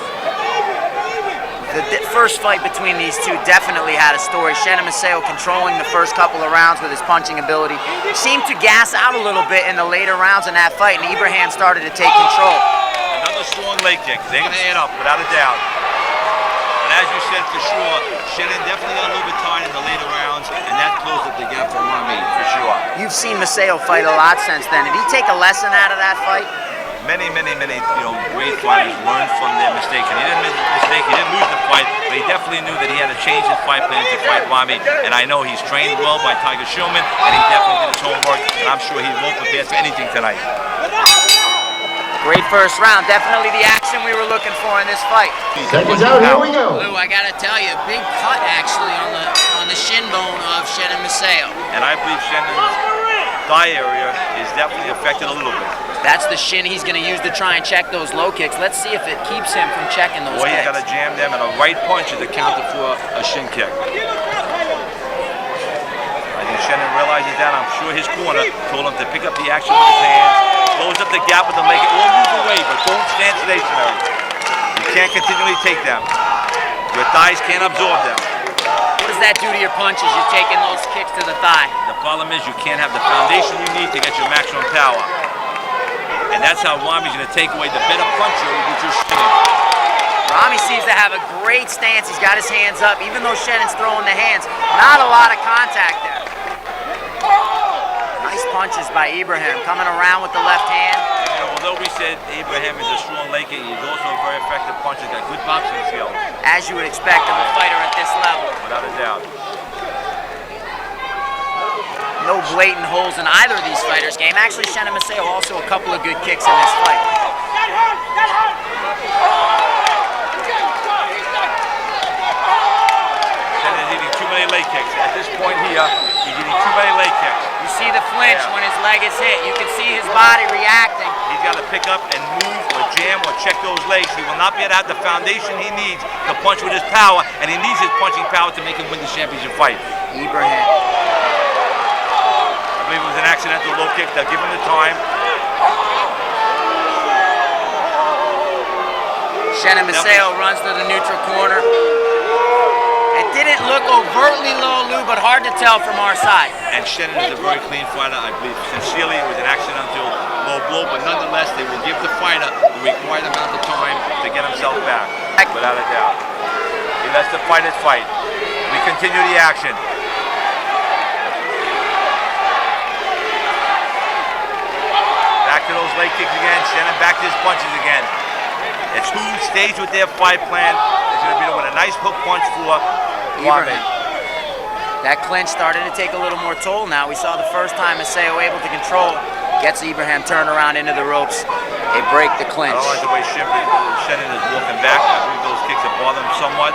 The first fight between these two definitely had a story. Shannon Maseo controlling the first couple of rounds with his punching ability. Seemed to gas out a little bit in the later rounds in that fight, and Ibrahim started to take control. Another strong leg kick. They're going to add up, without a doubt. And as you said, for sure, Shannon definitely got a little bit tired in the later rounds, and that closed up the gap for Wami, for sure. You've seen Maseo fight a lot since then. Did he take a lesson out of that fight? Many, great fighters learned from their mistakes. And he didn't make a mistake, he didn't lose the fight, but he definitely knew that he had to change his fight plan to fight Wami. And I know he's trained well by Tiger Schulman, and he definitely did his homework, and I'm sure he's well prepared for anything tonight. Great first round, definitely the action we were looking for in this fight. Seconds out, here we go. Lou, I gotta tell you, big cut actually on the shin bone of Shannon Maseo. And I believe Shannon's thigh area is definitely affected a little bit. That's the shin he's going to use to try and check those low kicks. Let's see if it keeps him from checking those Boy, kicks. he's got to jam them, and a right punch is a counter for a shin kick. I think Shannon realizes that. I'm sure his corner told him to pick up the action with his hands, close up the gap with the leg, or move away, but don't stand stationary. You can't continually take them. Your thighs can't absorb them. What does that do to your punches? You're taking those kicks to the thigh. The problem is you can't have the foundation you need to get your maximum power. And that's how Wami's going to take away the better puncher, which is Shannon. Rami seems to have a great stance. He's got his hands up, even though Shannon's throwing the hands. Not a lot of contact there. Nice punches by Ibrahim, coming around with the left hand. Although we said Ibrahim is a strong leg kicker, he's also a very effective puncher. He's got good boxing skills. As you would expect of a fighter at this level. Without a doubt. No blatant holes in either of these fighters' game. Actually, Shannon Maseo also a couple of good kicks in this fight. Shannon's eating too many leg kicks. At this point here, he's eating too many leg kicks. You see the flinch when his leg is hit. You can see his body reacting. He's got to pick up and move or jam or check those legs. He will not be able to have the foundation he needs to punch with his power, and he needs his punching power to make him win the championship fight. Ibrahim. I believe it was an accidental low kick. They'll give him the time. Shannon Maseo runs to the neutral corner. It didn't look overtly low, Lou, but hard to tell from our side. And Shannon is a very clean fighter. I believe sincerely it was an accidental low blow, but nonetheless they will give the fighter the required amount of time to get himself back, without a doubt. He lets the fighters fight. We continue the action. Back to those leg kicks again. Shannon back to his punches again. It's who stays with their fight plan. It's going to be with a nice hook punch for Wami. That clinch started to take a little more toll now. We saw the first time Maseo able to control. Gets Ibrahim turned around into the ropes. They break the clinch. I don't like the way Shannon is walking back. I believe those kicks have bothered him somewhat.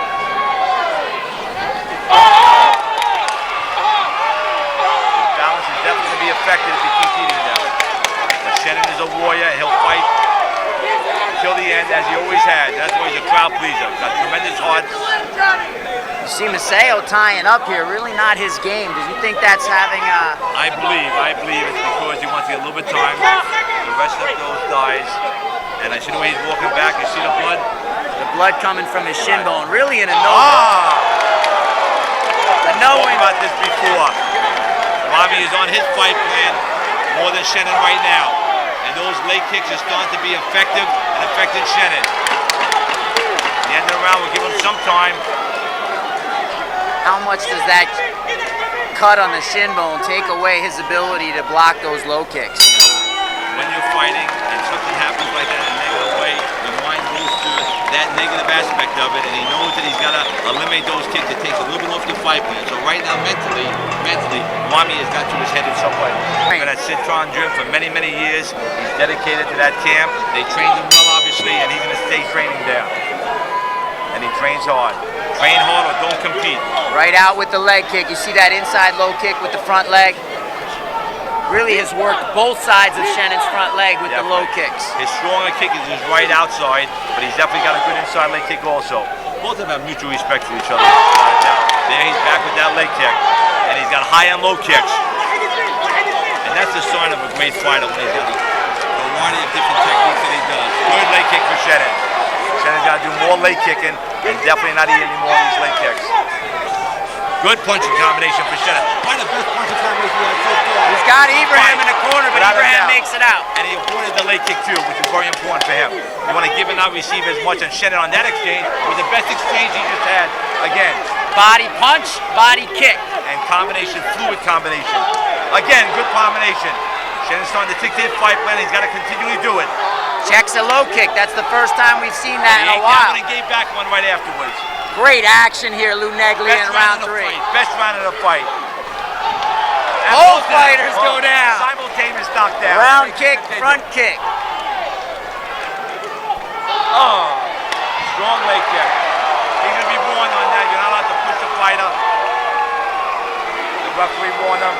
His balance is definitely going to be affected if he keeps eating them. But Shannon is a warrior. He'll fight till the end, as he always has. That's why he's a crowd pleaser. He's got tremendous heart. You see Maseo tying up here, really not his game. Do you think that's having a... I believe it's because he wants to get a little bit of time to rest up those thighs. And I see the way he's walking back. You see the blood? The blood coming from his shin bone, really in a no-win. A no-win. About this before. Wami is on his fight plan more than Shannon right now. And those leg kicks are starting to be effective and affecting Shannon. At the end of the round, we'll give him some time. How much does that cut on the shin bone take away his ability to block those low kicks? when you're fighting and something happens like that in a negative way, your mind goes to that negative aspect of it, and he knows that he's got to eliminate those kicks. It takes a little bit off your fight plan. So right now, mentally, Wami has got to his head in some way. He's been at Citron Gym for many, many years. He's dedicated to that camp. They trained him well, obviously, and he's going to stay training there. And he trains hard. Train hard or don't compete. Right out with the leg kick. You see that inside low kick with the front leg? Really has worked both sides of Shannon's front leg with the low kicks. His stronger kick is his right outside, but he's definitely got a good inside leg kick also. Both of them have mutual respect for each other. There he's back with that leg kick. And he's got high and low kicks. And that's the sign of a great fighter when he's got a variety of different techniques that he does. Good leg kick for Shannon. Shannon's got to do more leg kicking and definitely not eat any more of these leg kicks. Good punching combination for Shannon. Probably the best punching combination he had so far. He's got Ibrahim in the corner, but Ibrahim makes it out. And he avoided the leg kick too, which is very important for him. You want to give and not receive as much. And Shannon on that exchange was the best exchange he just had. Again, body punch, body kick. And combination, fluid combination. Again, good combination. Shannon's starting to stick to his fight plan. He's got to continually do it. Checks a low kick. That's the first time we've seen that in a while. He gave back one right afterwards. Great action here, Lou Neglia in round 3. Best round of the fight. Both fighters go down. Simultaneous knockdown. Round kick, front kick. Oh, strong leg kick. He's going to be warned on that. You're not allowed to push the fighter. The referee warned him.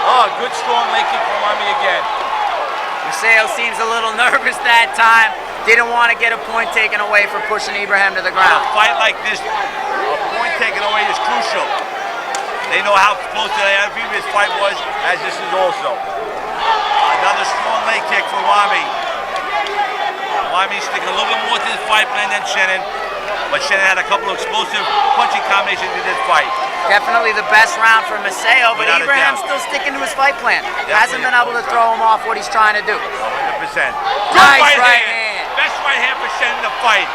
Oh, good strong leg kick from Wami again. Maseo seems a little nervous that time. Didn't want to get a point taken away for pushing Ibrahim to the ground. A fight like this, a point taken away is crucial. They know how close to the previous fight was, as this is also. Another strong leg kick for Wami. Wami sticking a little bit more to his fight plan than Shannon, but Shannon had a couple of explosive punching combinations in this fight. Definitely the best round for Maseo, but Ibrahim's still sticking to his fight plan. Hasn't been able to throw him off what he's trying to do. 100%. Nice right hand. Best right hand for Shannon in the fight.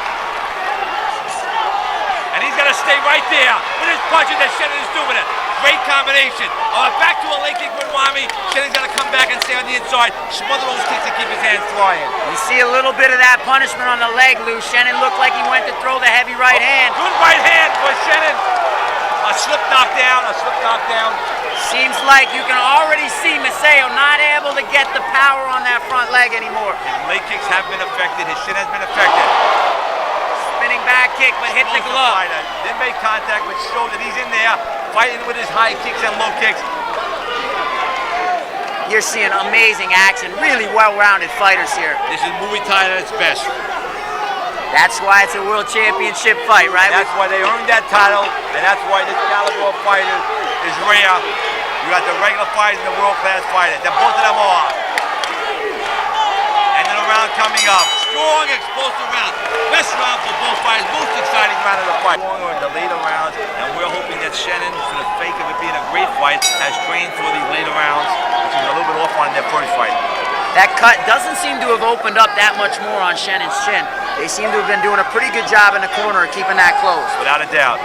And he's got to stay right there with his punches that Shannon is doing it. Great combination. Back to a leg kick with Wami. Shannon's got to come back and stay on the inside. Smother those kicks and keep his hands flying. You see a little bit of that punishment on the leg, Lou. Shannon looked like he went to throw the heavy right hand. Good right hand for Shannon. A slip knockdown, a slip knockdown. Seems like you can already see Maseo not able to get the power on that front leg anymore. His leg kicks have been affected. His shin has been affected. Spinning back kick, but hit the glove. Didn't make contact, which showed that he's in there fighting with his high kicks and low kicks. You're seeing amazing action. Really well-rounded fighters here. This is Muay Thai at its best. That's why it's a world championship fight, right? That's why they earned that title, and that's why this caliber of fighter is rare. You got the regular fighters and the world-class fighters, and both of them are. And then a round coming up. Strong, explosive round. Best round for both fighters. Most exciting round of the fight. Stronger in the later rounds, and we're hoping that Shannon, for the sake of it being a great fight, has trained for these later rounds, which is a little bit off on their first fight. That cut doesn't seem to have opened up that much more on Shannon's chin. They seem to have been doing a pretty good job in the corner of keeping that close. Without a doubt.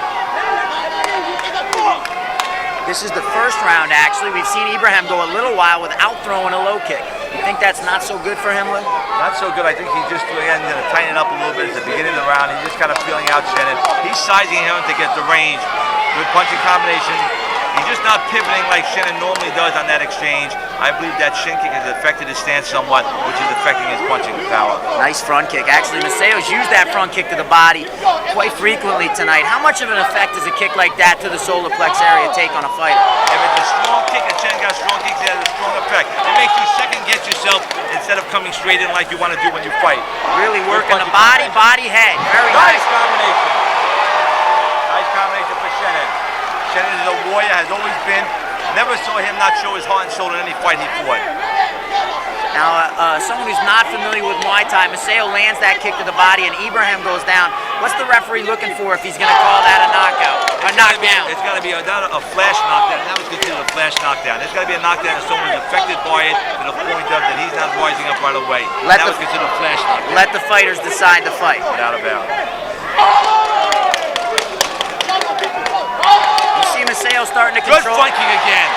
This is the first round, actually. We've seen Ibrahim go a little while without throwing a low kick. You think that's not so good for him, Lou? Not so good. I think he's just going to tighten it up a little bit at the beginning of the round. He's just kind of feeling out Shannon. He's sizing him to get the range. Good punching combination. He's just not pivoting like Shannon normally does on that exchange. I believe that shin kick has affected his stance somewhat, which is affecting his punching power. Nice front kick. Actually, Maceo's used that front kick to the body quite frequently tonight. How much of an effect does a kick like that to the solar plex area take on a fighter? If it's a strong kick and Shannon got a strong kick, it has a strong effect. It makes you second guess yourself instead of coming straight in like you want to do when you fight. Really working the body, head. Very nice combination. Nice combination for Shannon. Shannon is a warrior, has always been. Never saw him not show his heart and soul in any fight he fought. Now, someone who's not familiar with Muay Thai, Maseo lands that kick to the body and Ibrahim goes down. What's the referee looking for if he's going to call that a knockout, a knockdown? It's got to be a flash knockdown. That was considered a flash knockdown. It's got to be a knockdown if someone's affected by it to the point of that he's not rising up right away. That was considered a flash knockdown. Let the fighters decide the fight. Without a doubt. Maseo starting to control. Good flanking again.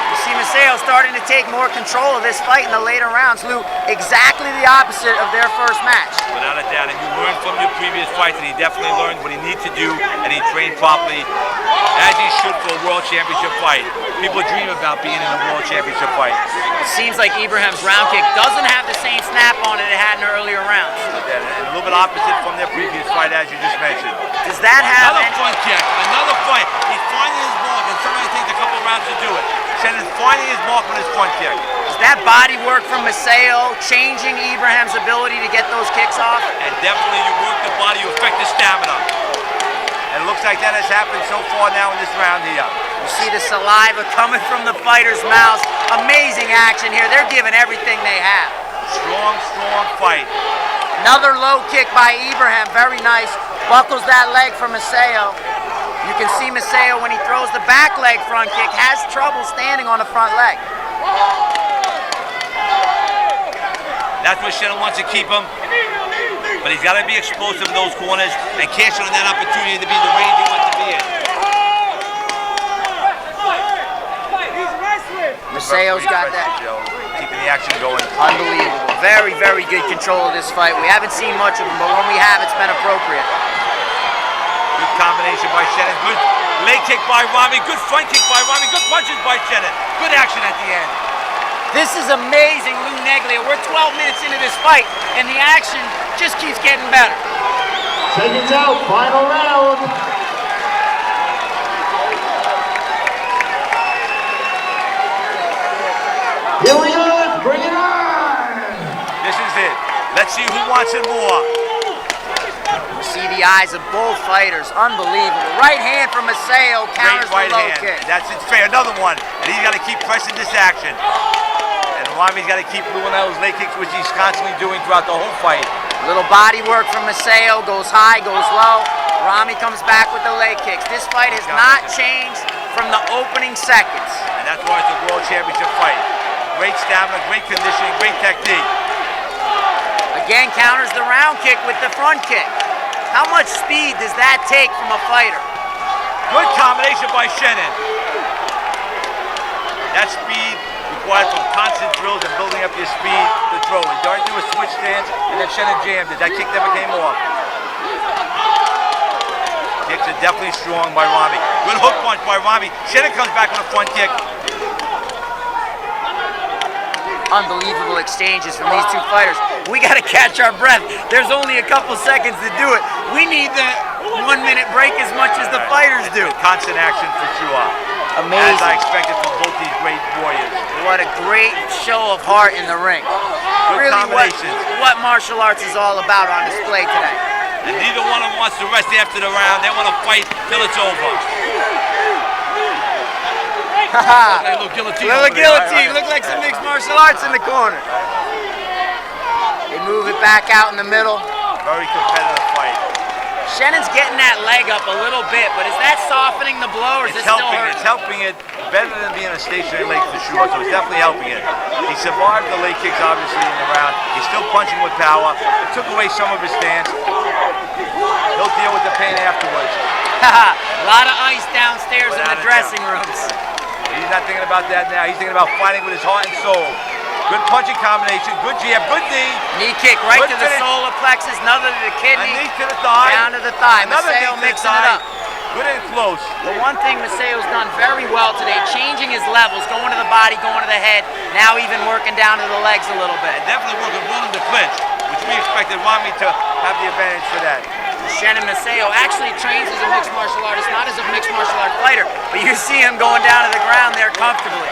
You see Maseo starting to take more control of this fight in the later rounds. Lou, exactly the opposite of their first match. Without a doubt, and you learned from your previous fights, and he definitely learned what he needs to do, and he trained properly, as he should for a world championship fight. People dream about being in a world championship fight. It seems like Ibrahim's round kick doesn't have the same snap on it had in earlier rounds. And a little bit opposite from their previous fight, as you just mentioned. Does that have another front kick? Another fight. He's finding his mark, and sometimes takes a couple rounds to do it. Shannon's finding his mark with his front kick. Is that body work from Maseo changing Ibrahim's ability to get those kicks off? And definitely you work the body, you affect the stamina. And it looks like that has happened so far now in this round here. You see the saliva coming from the fighters' mouths. Amazing action here. They're giving everything they have. Strong, strong fight. Another low kick by Ibrahim. Very nice. Buckles that leg from Maseo. You can see Maseo when he throws the back leg front kick has trouble standing on the front leg. That's where Shannon wants to keep him. But he's got to be explosive in those corners and cash in on that opportunity to be the range he wants to be in. Maseo's got that. Keeping the action going. Unbelievable. Very, very good control of this fight. We haven't seen much of him, but when we have, it's been appropriate. Good combination by Shannon. Good leg kick by Rami. Good front kick by Rami. Good punches by Shannon. Good action at the end. This is amazing, Lou Neglia. We're 12 minutes into this fight, and the action just keeps getting better. Seconds out, final round. Here we go, bring it on! This is it. Let's see who wants it more. You see the eyes of both fighters. Unbelievable. Right hand from Maseo counters Great right the low hand. kick. That's it. Fair. Another one. And he's got to keep pressing this action. And Rami's got to keep doing those leg kicks, which he's constantly doing throughout the whole fight. Little body work from Maseo. Goes high, goes low. Rami comes back with the leg kicks. This fight has not changed from the opening seconds. And that's why it's a world championship fight. Great stamina, great conditioning, great technique. Again, counters the round kick with the front kick. How much speed does that take from a fighter? Good combination by Shannon. That speed required from constant drills and building up your speed to throw. He started to do a switch stance, and then Shannon jammed it. That kick never came off. Kicks are definitely strong by Rami. Good hook punch by Rami. Shannon comes back with a front kick. Unbelievable exchanges from these two fighters. We got to catch our breath. There's only a couple seconds to do it. We need the 1 minute break as much as the fighters do. Constant action for sure. Amazing. As I expected from both these great warriors. What a great show of heart in the ring. Good really combinations. what martial arts is all about on display today. And neither one of them wants to rest after the round. They want to fight till it's over. Little guillotine. Little guillotine. Look like some mixed martial arts in the corner. They move it back out in the middle. Very competitive fight. Shannon's getting that leg up a little bit, but is that softening the blow, or is it still hurting? It's helping it better than being a stationary leg for sure, so it's definitely helping it. He survived the leg kicks, obviously, in the round. He's still punching with power. It took away some of his stance. He'll deal with the pain afterwards. A lot of ice downstairs in the dressing rooms. He's not thinking about that now. He's thinking about fighting with his heart and soul. Good punching combination, good jab, good knee. Knee kick right good to the finish. solar plexus, another to the kidney. A knee to the thigh. Down to the thigh. Another Maseo knee to the mixing it thigh. up. Good and close. The one thing Maseo's done very well today, changing his levels, going to the body, going to the head, now even working down to the legs a little bit. And definitely working willing to clinch, which we expected Rami to have the advantage for that. Shannon Maseo actually trains as a mixed martial artist, not as a mixed martial art fighter, but you see him going down to the ground there comfortably.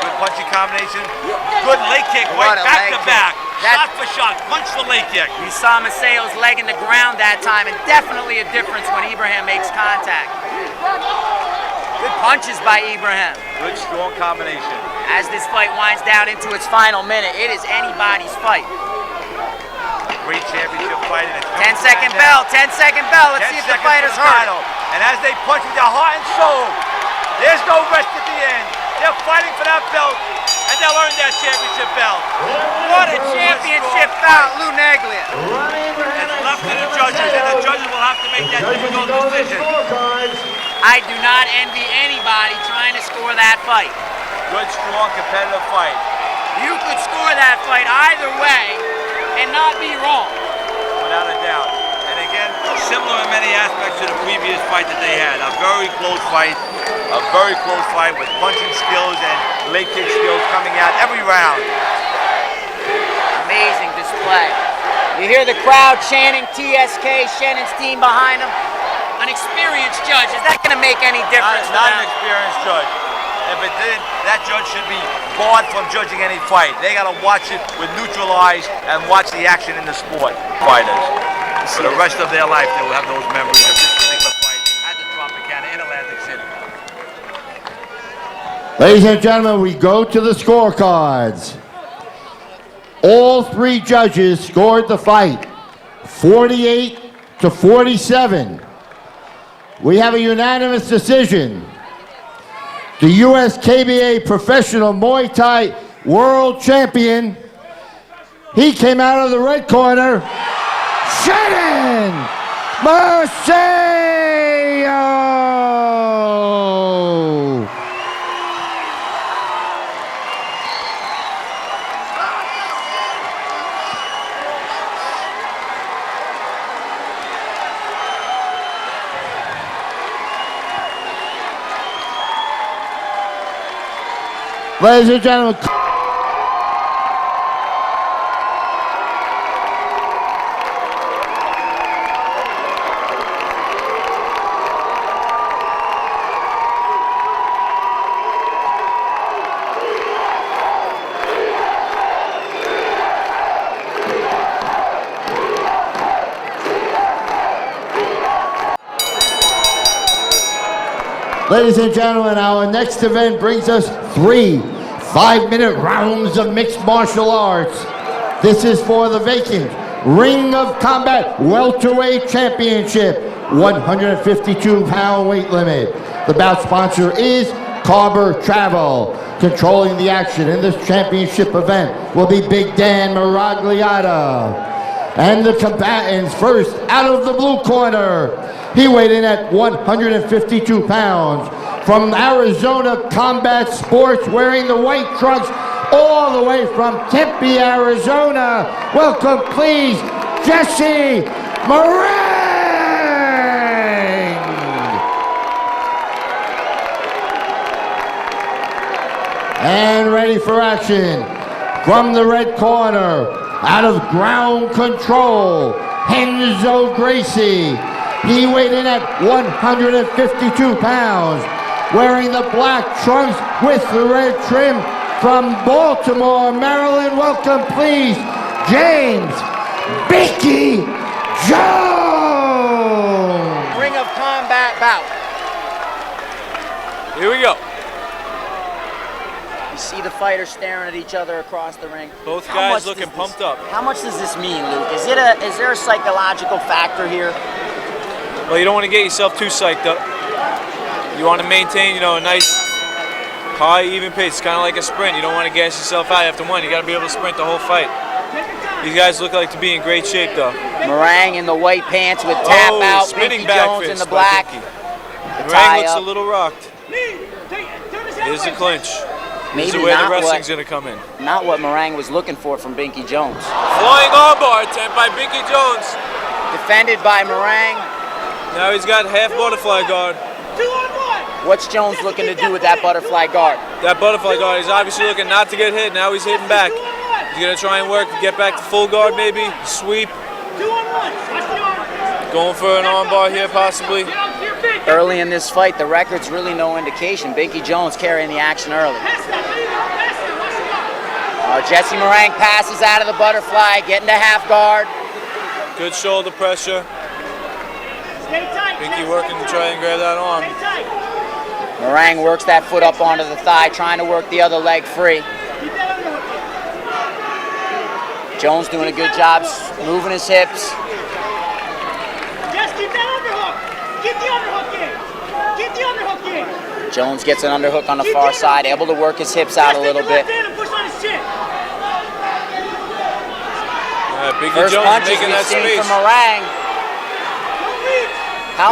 Good punching combination. Good leg kick, right back to back. Shot for shot, punch for leg kick. You saw Maseo's leg in the ground that time, and definitely a difference when Ibrahim makes contact. Good punches by Ibrahim. Good strong combination. As this fight winds down into its final minute, it is anybody's fight. Great championship fight. 10-second bell, 10-second bell. Let's see if the fighters hurt. And as they punch with their heart and soul, there's no rest at the end. They're fighting for that belt, and they'll earn that championship belt. What a championship bout, Lou Neglia. It's left to the judges, and the judges will have to make that difficult decision. I do not envy anybody trying to score that fight. Good, strong, competitive fight. You could score that fight either way and not be wrong. Without a doubt. And again, similar in many aspects to the previous fight that they had. A very close fight with punching skills and leg kick skills coming out every round. Amazing display. You hear the crowd chanting TSK, Shannon's team behind him. An experienced judge, is that going to make any difference? Not an experienced judge. If it did, that judge should be barred from judging any fight. They got to watch it with neutral eyes and watch the action in the sport. Fighters. For the rest of their life, they will have those memories of this particular fight at the Tropicana in Atlantic City. Ladies and gentlemen, we go to the scorecards. All three judges scored the fight 48-47. We have a unanimous decision. The US KBA Professional Muay Thai World Champion, he came out of the red corner, Shannon Marcelo! Ladies and gentlemen, our next event brings us 3 5-minute rounds of mixed martial arts. This is for the vacant Ring of Combat Welterweight Championship, 152-pound weight limit. The bout sponsor is Carver Travel. Controlling the action in this championship event will be Big Dan Miragliata. And the combatants first out of the blue corner. He weighed in at 152 pounds. From Arizona Combat Sports, wearing the white trunks all the way from Tempe, Arizona. Welcome, please, Jesse Moreng. And ready for action. From the red corner, out of ground control, Renzo Gracie. He weighed in at 152 pounds. Wearing the black trunks with the red trim from Baltimore, Maryland. Welcome, please, James Binky Jones. Ring of Combat bout. Here we go. You see the fighters staring at each other across the ring. Both guys looking pumped up. How much does this mean, Luke? Is there a psychological factor here? Well, you don't want to get yourself too psyched up. You want to maintain, a nice, high, even pace. It's kind of like a sprint. You don't want to gas yourself out after one. You got to be able to sprint the whole fight. These guys look like to be in great shape, though. Moreng in the white pants with tap out. Spinning Binky Jones in the black. Moreng looks a little rocked. Here's the clinch. This is where the wrestling's going to come in. Not what Moreng was looking for from Binky Jones. Flying armbar attempt by Binky Jones. Defended by Moreng. Now he's got half butterfly guard. What's Jones looking to do with that butterfly guard? That butterfly guard, he's obviously looking not to get hit. Now he's hitting back. He's going to try and work to get back to full guard maybe. Sweep. Going for an armbar here possibly. Early in this fight, the record's really no indication. Binky Jones carrying the action early. Jesse Moreng passes out of the butterfly, getting to half guard. Good shoulder pressure. Binky working to try and grab that arm. Moreng works that foot up onto the thigh, trying to work the other leg free. Jones doing a good job moving his hips. Just keep that underhook. Get the underhook in. Get the underhook in. Jones gets an underhook on the far side, able to work his hips out a little bit. Binky First Jones punches making we've that seen space. from Moreng.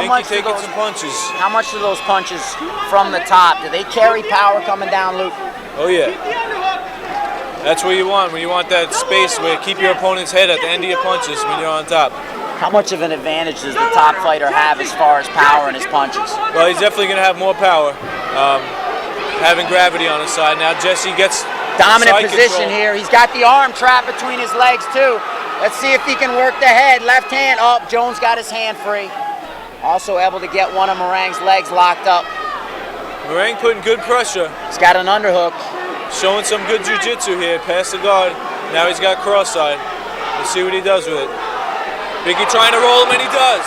much taking some punches. How much do those punches from the top? Do they carry power coming down, Luke? Oh yeah. That's what you want when you want that space where you keep your opponent's head at the end of your punches when you're on top. How much of an advantage does the top fighter have as far as power in his punches? Well, he's definitely going to have more power, having gravity on his side. Now Jesse gets dominant side position control. here. He's got the arm trap between his legs too. Let's see if he can work the head. Left hand. Oh, Jones got his hand free. Also able to get one of Moreng's legs locked up. Moreng putting good pressure. He's got an underhook. Showing some good jiu-jitsu here. Past the guard. Now he's got cross-side. Let's see what he does with it. Binky trying to roll him, and he does.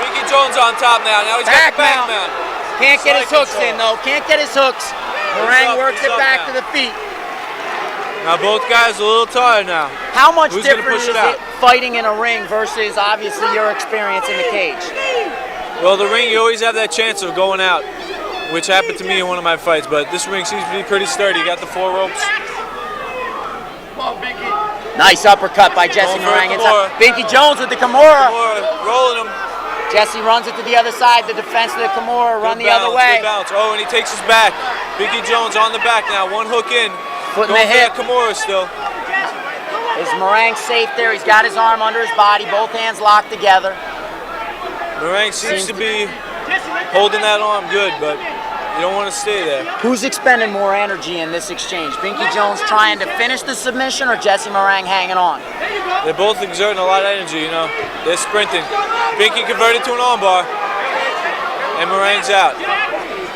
Binky Jones on top now. Now he's got the back mount. Can't get his hooks control. in though. Can't get his hooks. Moreng works it back to the feet. Now both guys a little tired now. How much Who's gonna different push is it out? it fighting in a ring versus obviously your experience in the cage? Well, the ring, you always have that chance of going out, which happened to me in one of my fights, but this ring seems to be pretty sturdy. You got the 4 ropes. Nice uppercut by Jesse Moreng. Binky Jones with the Kimura. Rolling him. Jesse runs it to the other side. The defense of the Kimura run the other way. Good bounce. Oh, and he takes his back. Binky Jones on the back now. One hook in. Foot in the hip. Kimura still. Is Moreng safe there? He's got his arm under his body. Both hands locked together. Moreng seems to be holding that arm good, but you don't want to stay there. Who's expending more energy in this exchange? Binky Jones trying to finish the submission or Jesse Moreng hanging on? They're both exerting a lot of energy, you know. They're sprinting. Binky converted to an armbar, and Moreng's out.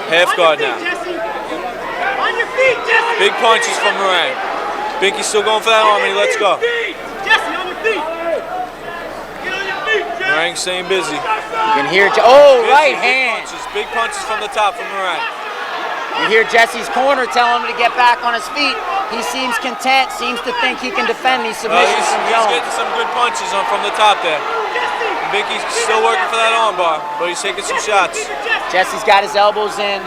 Half guard now. Big punches from Moreng. Binky's still going for that arm, and he lets go. Moreng staying busy. You can hear, right hand. Big punches from the top from Moreng. You hear Jesse's corner telling him to get back on his feet. He seems content, seems to think he can defend these submissions from He's Jones. getting some good punches from the top there. Binky's still working for that armbar, but he's taking some shots. Jesse's got his elbows in.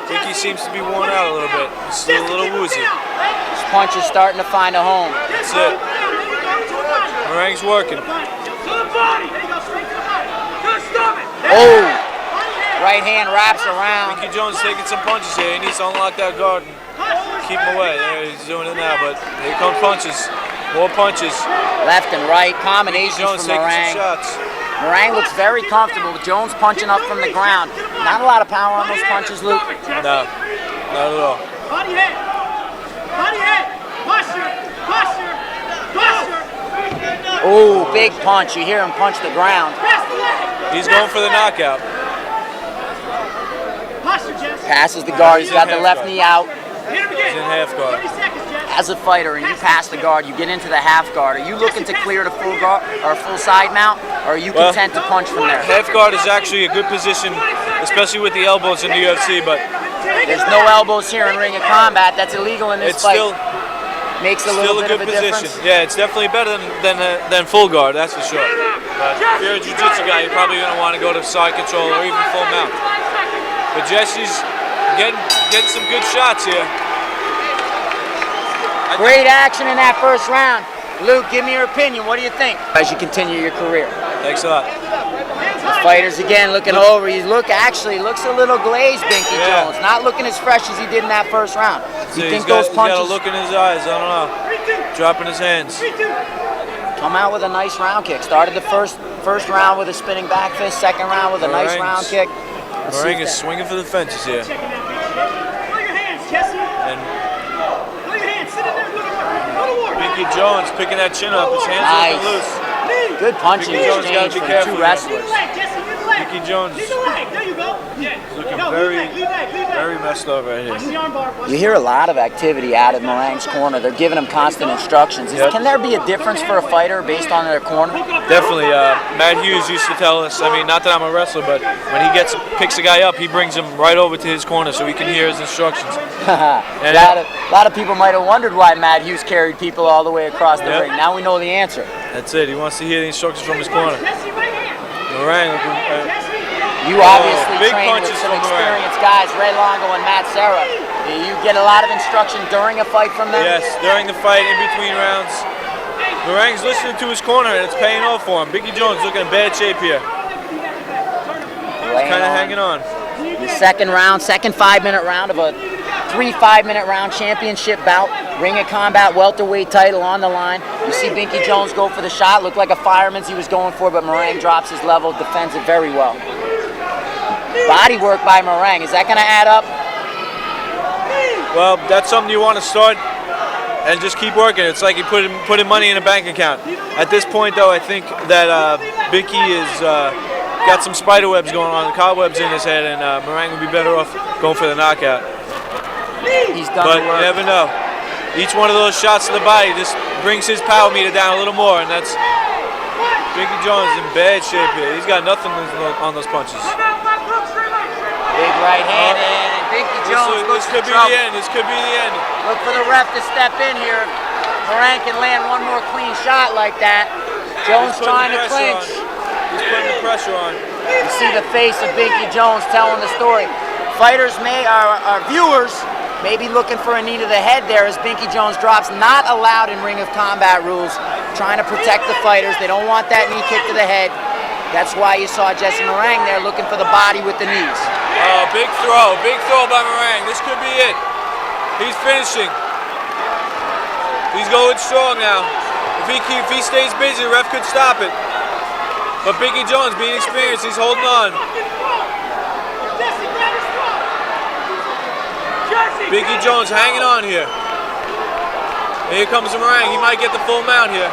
Binky seems to be worn out a little bit. He's still a little woozy. His punch is starting to find a home. That's it. Moreng's working. Oh! Right hand wraps around. Binky Jones taking some punches here. He needs to unlock that guard and keep him away. There, he's doing it now, but here come punches. More punches. Left and right, combinations Jones from taking Moreng. some shots. Moreng looks very comfortable. Jones punching up from the ground. Not a lot of power on those punches, Luke. No, not at all. Body head. Body head. Posture. Posture. Posture. Oh, big punch. You hear him punch the ground. He's going for the knockout. Passes the guard. He's got the left knee out. He's in half guard. As a fighter, and you pass the guard, you get into the half guard. Are you looking to clear the full guard or full side mount, or are you content to punch from there? Half guard is actually a good position, especially with the elbows in the UFC, but there's no elbows here in Ring of Combat. That's illegal in this fight. Makes a little bit of a difference. Yeah, it's definitely better than full guard, that's for sure. But if you're a jiu-jitsu guy, you're probably going to want to go to side control or even full mount. But Jesse's getting some good shots here. Great action in that first round. Luke, give me your opinion. What do you think as you continue your career? Thanks a lot. The fighters again looking over. He looks a little glazed, Binky Jones. Not looking as fresh as he did in that first round. You think those punches? He's got a look in his eyes. I don't know. Dropping his hands. Come out with a nice round kick. Started the first round with a spinning back fist. Second round with a nice round kick. Moreng is swinging for the fences here. And Binky Jones picking that chin up. His hands are loose. Good punching exchange from two wrestlers. Binky Jones looking very messed up right here. You hear a lot of activity out of Moreng's corner. They're giving him constant instructions. Can there be a difference for a fighter based on their corner? Definitely. Matt Hughes used to tell us, I mean, not that I'm a wrestler, but when he picks a guy up, he brings him right over to his corner so he can hear his instructions. A lot of people might have wondered why Matt Hughes carried people all the way across the ring. Now we know the answer. That's it. He wants to hear the instructions from his corner. Moreng you obviously train with some experienced guys, Ray Longo and Matt Serra. Do you get a lot of instruction during a fight from them? Yes, during the fight, in between rounds. Moreng's listening to his corner, and it's paying off for him. Binky Jones looking in bad shape here. kind of hanging on. The second 5-minute round of a 3 5-minute round championship bout. Ring of Combat welterweight title on the line. You see Binky Jones go for the shot. Looked like a fireman's he was going for, but Moreng drops his level, defends it very well. Body work by Moreng. Is that going to add up? Well, that's something you want to start and just keep working. It's like you putting money in a bank account. At this point, though, I think that Binky is got some spider webs going on, cobwebs in his head, and Moreng would be better off going for the knockout. He's done But the work. you never know. Each one of those shots to the body just brings his power meter down a little more, and that's Binky Jones in bad shape here. He's got nothing on those punches. Big right hand in, and Binky Jones This could be the end. This could be the end. Look for the ref to step in here. Moreng can land one more clean shot like that. Jones trying to clinch. He's putting the pressure on. You see the face of Binky Jones telling the story. Fighters our viewers may be looking for a knee to the head there as Binky Jones drops. Not allowed in Ring of Combat rules. Trying to protect the fighters. They don't want that knee kick to the head. That's why you saw Jesse Moreng there looking for the body with the knees. Oh, big throw by Moreng. This could be it. He's finishing. He's going strong now. If he stays busy, the ref could stop it. But Binky Jones, being experienced, he's holding on. Binky Jones hanging on here. And here comes Moreng. He might get the full mount here.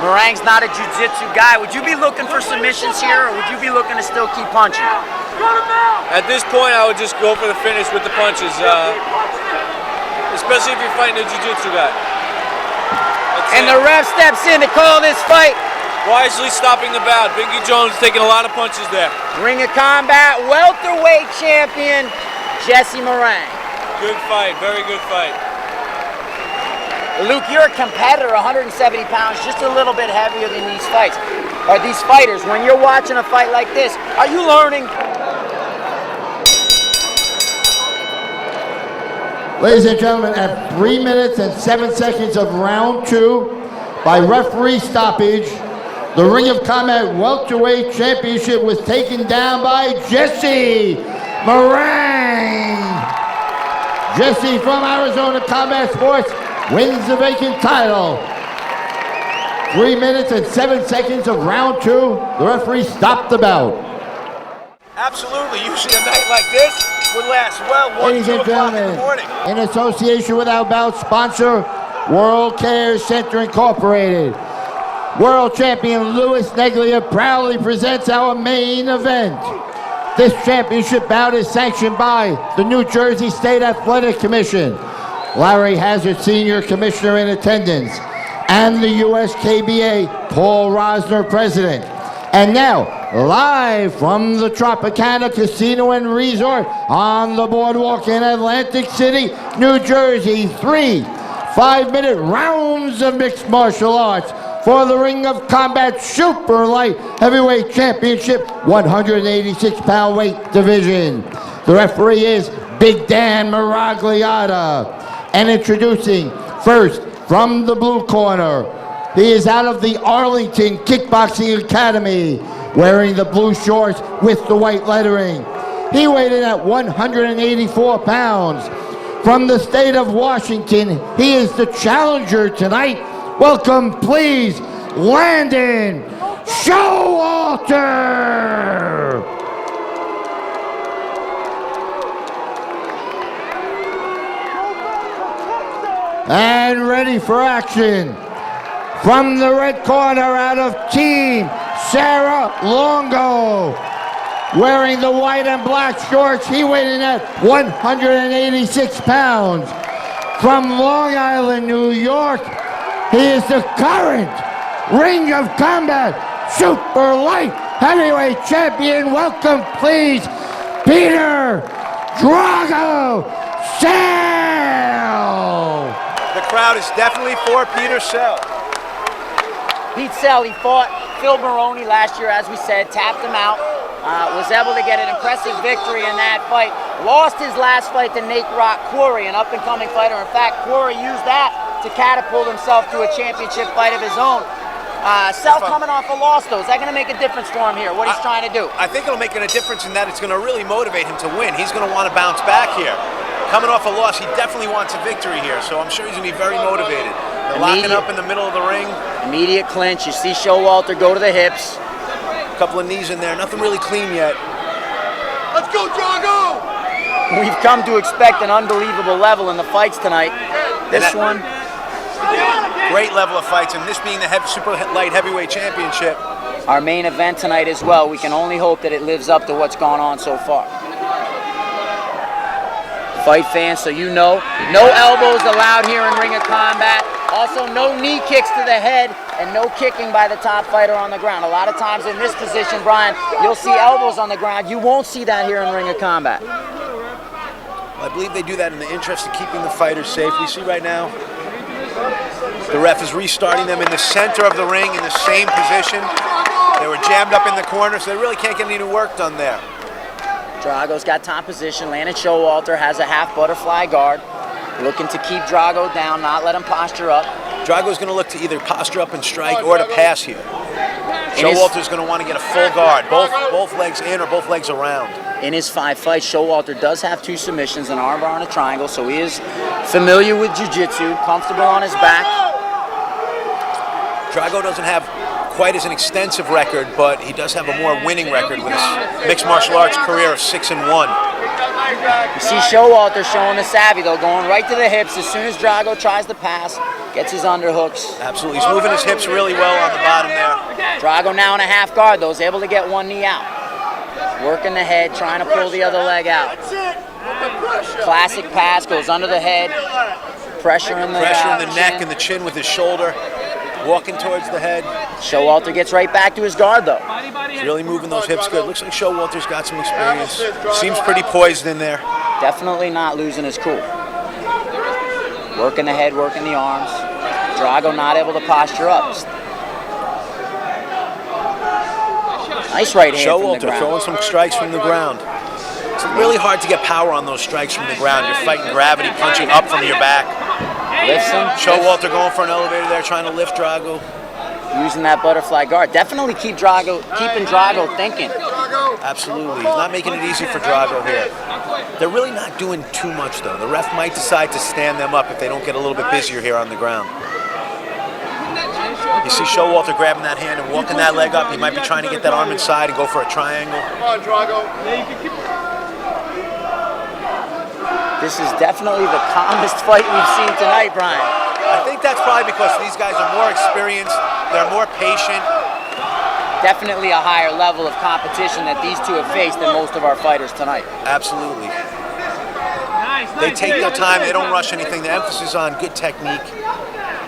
Moreng's not a jiu-jitsu guy. Would you be looking for submissions here, or would you be looking to still keep punching? At this point, I would just go for the finish with the punches, especially if you're fighting a jiu-jitsu guy. And the ref steps in to call this fight. Wisely stopping the bout. Binky Jones taking a lot of punches there. Ring of Combat welterweight champion Jesse Moreng. Good fight, very good fight. Luke, you're a competitor, 170 pounds, just a little bit heavier than these fights. Are these fighters, when you're watching a fight like this, are you learning? Ladies and gentlemen, at 3 minutes and 7 seconds of round 2, by referee stoppage, the Ring of Combat welterweight championship was taken down by Jesse Moreng. Jesse from Arizona Combat Sports wins the vacant title. 3 minutes and 7 seconds of round 2. The referee stopped the bout. Absolutely. Usually a night like this would last well 1, Ladies 2 and o'clock in gentlemen, the morning. in association with our bout sponsor, World Care Center Incorporated, World Champion Louis Neglia proudly presents our main event. This championship bout is sanctioned by the New Jersey State Athletic Commission, Larry Hazard, Senior Commissioner in attendance, and the USKBA, Paul Rosner, President. And now, live from the Tropicana Casino and Resort on the boardwalk in Atlantic City, New Jersey, 3 5-minute rounds of mixed martial arts for the Ring of Combat Super Light Heavyweight Championship 186-pound weight division. The referee is Big Dan Miragliotta. And introducing first from the blue corner, he is out of the Arlington Kickboxing Academy, wearing the blue shorts with the white lettering. He weighed in at 184 pounds. From the state of Washington, he is the challenger tonight. Welcome, please, Landon Showalter. And ready for action. From the red corner, out of Team Sarah Longo, wearing the white and black shorts, he weighed in at 186 pounds. From Long Island, New York, he is the current Ring of Combat Super Light Heavyweight Champion. Welcome, please, Peter Drago Sell. The crowd is definitely for Peter Sell. Pete Sell, he fought Phil Baroni last year, as we said, tapped him out, was able to get an impressive victory in that fight. Lost his last fight to Nate Rock Quarry, an up-and-coming fighter. In fact, Quarry used that to catapult himself to a championship fight of his own. Sal coming off a loss, though. Is that going to make a difference for him here, what he's trying to do? I think it'll make a difference in that it's going to really motivate him to win. He's going to want to bounce back here. Coming off a loss, he definitely wants a victory here, so I'm sure he's going to be very motivated. They're locking up in the middle of the ring. Immediate clinch. You see Showalter go to the hips. A couple of knees in there. Nothing really clean yet. Let's go, Drago! We've come to expect an unbelievable level in the fights tonight. This one. Great level of fights, and this being the super light heavyweight championship. Our main event tonight as well. We can only hope that it lives up to what's gone on so far. Fight fans, so you know, no elbows allowed here in Ring of Combat. Also, no knee kicks to the head and no kicking by the top fighter on the ground. A lot of times in this position, Brian, you'll see elbows on the ground. You won't see that here in Ring of Combat. Well, I believe they do that in the interest of keeping the fighters safe. We see right now, the ref is restarting them in the center of the ring in the same position. They were jammed up in the corner, so they really can't get any work done there. Drago's got top position. Landon Showalter has a half butterfly guard. Looking to keep Drago down, not let him posture up. Drago's going to look to either posture up and strike or to pass here. Showalter's going to want to get a full guard, both legs in or both legs around. In his 5 fights, Showalter does have 2 submissions, an armbar and a triangle, so he is familiar with jiu-jitsu, comfortable on his back. Drago doesn't have quite as an extensive record, but he does have a more winning record with his mixed martial arts career of 6-1. You see Showalter showing the savvy, though, going right to the hips as soon as Drago tries to pass, gets his underhooks. Absolutely, he's moving his hips really well on the bottom there. Drago now in a half guard, though, is able to get one knee out. Working the head, trying to pull the other leg out. Classic pass, goes under the head. Pressure in the neck and the chin with his shoulder. Walking towards the head. Showalter gets right back to his guard, though. He's really moving those hips good. Looks like Showalter's got some experience. Seems pretty poised in there. Definitely not losing his cool. Working the head, working the arms. Drago not able to posture up. Nice right hand from the Showalter ground. throwing some strikes from the ground. It's really hard to get power on those strikes from the ground. You're fighting gravity, punching up from your back. Lifts him. Showalter going for an elevator there, trying to lift Drago. Using that butterfly guard. Definitely keeping Drago thinking. Absolutely. He's not making it easy for Drago here. They're really not doing too much, though. The ref might decide to stand them up if they don't get a little bit busier here on the ground. You see Showalter grabbing that hand and walking that leg up. He might be trying to get that arm inside and go for a triangle. Come on, Drago. This is definitely the calmest fight we've seen tonight, Brian. I think that's probably because these guys are more experienced, they're more patient. Definitely a higher level of competition that these two have faced than most of our fighters tonight. Absolutely. They take their time, they don't rush anything. The emphasis on good technique.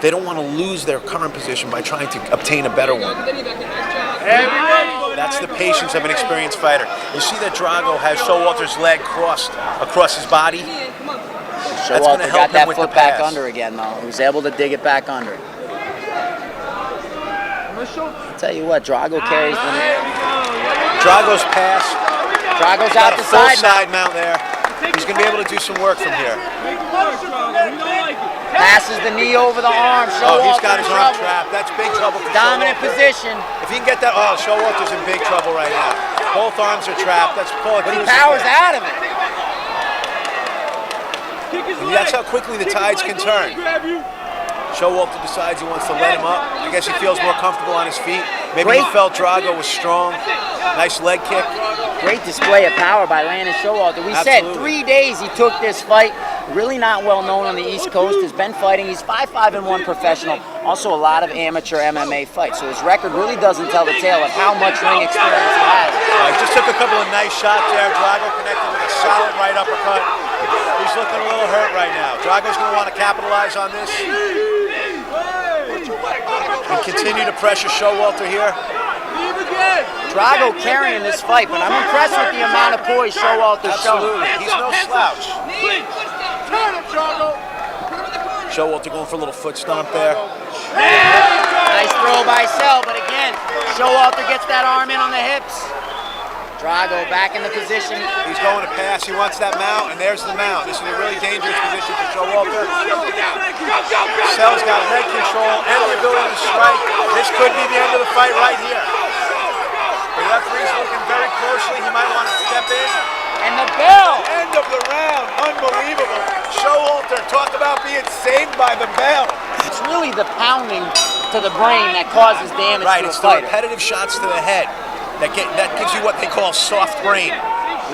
They don't want to lose their current position by trying to obtain a better one. That's the patience of an experienced fighter. You see that Drago has Showalter's leg crossed across his body. Showalter got that foot back under again, though. He was able to dig it back under. I'll tell you what, Drago carries the... Drago's pass. Drago's out the side mount there. He's going to be able to do some work from here. Passes the knee over the arm. Showalter he's got his arm trapped. That's big trouble for dominant Showalter. Position. If he can get that, Showalter's in big trouble right now. Both arms are trapped. But he powers out of it. And that's how quickly the tides can turn. Showalter decides he wants to let him up. I guess he feels more comfortable on his feet. Maybe he felt Drago was strong. Nice leg kick. Great display of power by Landon Showalter. We said 3 days he took this fight. Really not well known on the East Coast. Has been fighting. He's 5-5-1 professional. Also a lot of amateur MMA fights. So his record really doesn't tell the tale of how much ring experience he has. He just took a couple of nice shots there. Drago connected with a solid right uppercut. He's looking a little hurt right now. Drago's going to want to capitalize on this. And continue to pressure Showalter here. Drago carrying this fight, but I'm impressed with the amount of poise Showalter's showing. Absolutely, he's no slouch. Showalter going for a little foot stomp there. Nice throw by Sel, but again, Showalter gets that arm in on the hips. Drago back in the position. He's going to pass. He wants that mount, and there's the mount. This is a really dangerous position for Showalter. Cell's got leg control and the ability to strike. This could be the end of the fight right here. The referee's looking very closely. He might want to step in. And the bell. End of the round. Unbelievable. Showalter, talk about being saved by the bell. It's really the pounding to the brain that causes damage Right, to a it's the fighter. repetitive shots to the head that gives you what they call soft brain.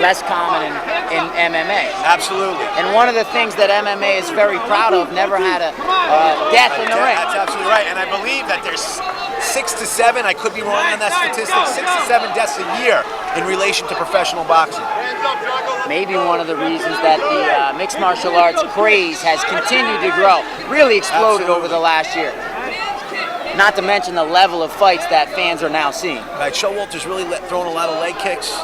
Less common in MMA. Absolutely. And one of the things that MMA is very proud of, never had a death in the ring. That's absolutely right. And I believe that there's 6 to 7, I could be wrong on that statistic, 6 to 7 deaths a year in relation to professional boxing. Maybe one of the reasons that the mixed martial arts craze has continued to grow, really exploded over the last year. Not to mention the level of fights that fans are now seeing. Right, Showalter's really throwing a lot of leg kicks.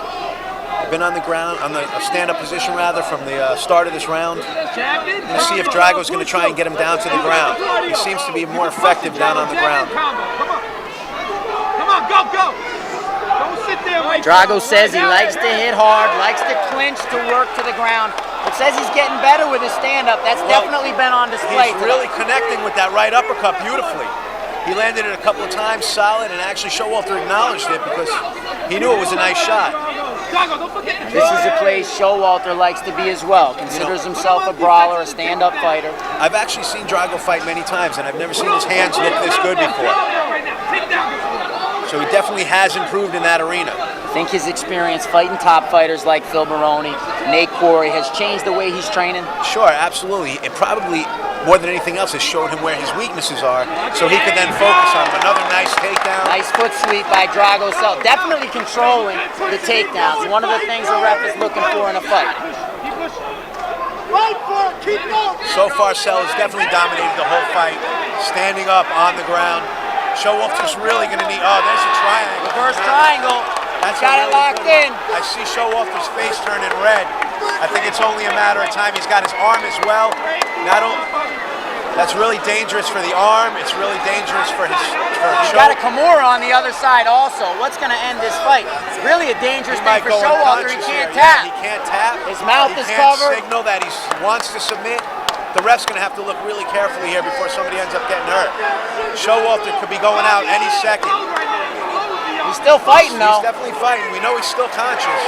Been on the ground, on the stand-up position rather, from the start of this round. We'll see if Drago's going to try and get him down to the ground. He seems to be more effective down on the ground. Come on, go, go. Don't sit there. Drago says he likes to hit hard, likes to clinch to work to the ground, but says he's getting better with his stand-up. That's definitely been on display. He's really connecting with that right uppercut beautifully. He landed it a couple of times solid, and actually Showalter acknowledged it because he knew it was a nice shot. This is a place Showalter likes to be as well. Considers himself a brawler, a stand-up fighter. I've actually seen Drago fight many times, and I've never seen his hands look this good before. So he definitely has improved in that arena. I think his experience fighting top fighters like Phil Baroni, Nate Corey has changed the way he's training. Sure, absolutely. It probably, more than anything else, has showed him where his weaknesses are, so he could then focus on them. Another nice takedown. Nice foot sweep by Drago Cell. Definitely controlling the takedowns. One of the things a ref is looking for in a fight. So far, Cell has definitely dominated the whole fight, standing up on the ground. Showalter's really going to need, oh, there's a triangle. Reverse triangle. That's got it locked in. I see Showalter's face turning red. I think it's only a matter of time. He's got his arm as well. That's really dangerous for the arm. It's really dangerous for his He's got a Kimura on the other side also. What's going to end this fight? It's really a dangerous thing for Showalter. He can't tap. Yeah, he can't tap. His mouth is covered. He can't signal that he wants to submit. The ref's going to have to look really carefully here before somebody ends up getting hurt. Showalter could be going out any second. He's still fighting, though. He's definitely fighting. We know he's still conscious.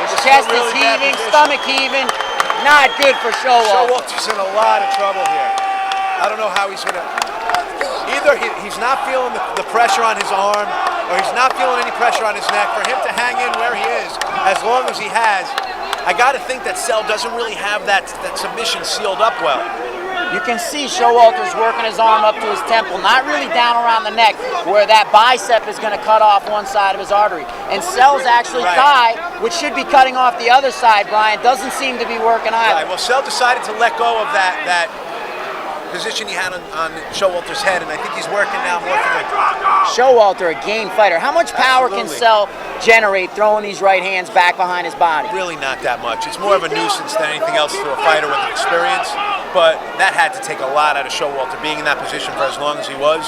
His chest is heaving, stomach heaving. Not good for Showalter. Showalter's in a lot of trouble here. I don't know how he's going to... Either he's not feeling the pressure on his arm, or he's not feeling any pressure on his neck. For him to hang in where he is, as long as he has, I got to think that Cell doesn't really have that submission sealed up well. You can see Showalter's working his arm up to his temple, not really down around the neck, where that bicep is going to cut off one side of his artery. And Cell's actually thigh, which should be cutting off the other side, Brian, doesn't seem to be working either. Right. Well, Cell decided to let go of that position he had on Showalter's head, and I think he's working now more for the... Showalter, a game fighter. How much power can Cell generate throwing these right hands back behind his body? Really not that much. It's more of a nuisance than anything else to a fighter with experience, but that had to take a lot out of Showalter, being in that position for as long as he was.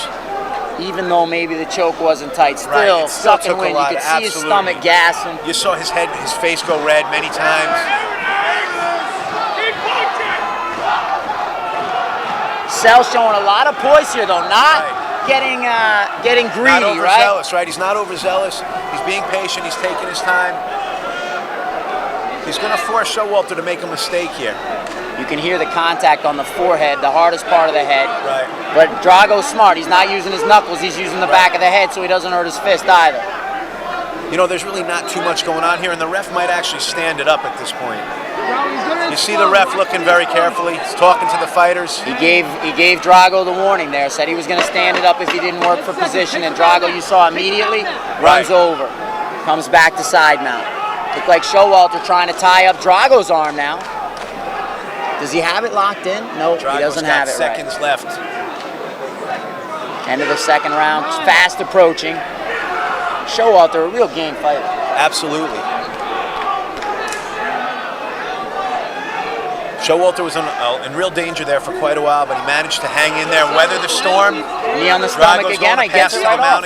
Even though maybe the choke wasn't tight, still sucking wind. You could see his stomach gassing. You saw his head, his face go red many times. Cell showing a lot of poise here, though, not getting greedy, not overzealous, right? He's not overzealous. He's being patient. He's taking his time. He's going to force Showalter to make a mistake here. You can hear the contact on the forehead, the hardest part of the head. Right. But Drago's smart. He's not using his knuckles. He's using the back of the head so he doesn't hurt his fist either. You know, there's really not too much going on here, and the ref might actually stand it up at this point. You see the ref looking very carefully. He's talking to the fighters. He gave Drago the warning there, said he was going to stand it up if he didn't work for position, and Drago, you saw immediately, runs over. Comes back to side mount. Looked like Showalter trying to tie up Drago's arm now. Does he have it locked in? No, he doesn't have it right. Seconds left. End of the second round, fast approaching. Showalter, a real game fighter. Absolutely. Showalter was in real danger there for quite a while, but he managed to hang in there, weather the storm. Knee on the stomach again, I guess it right off.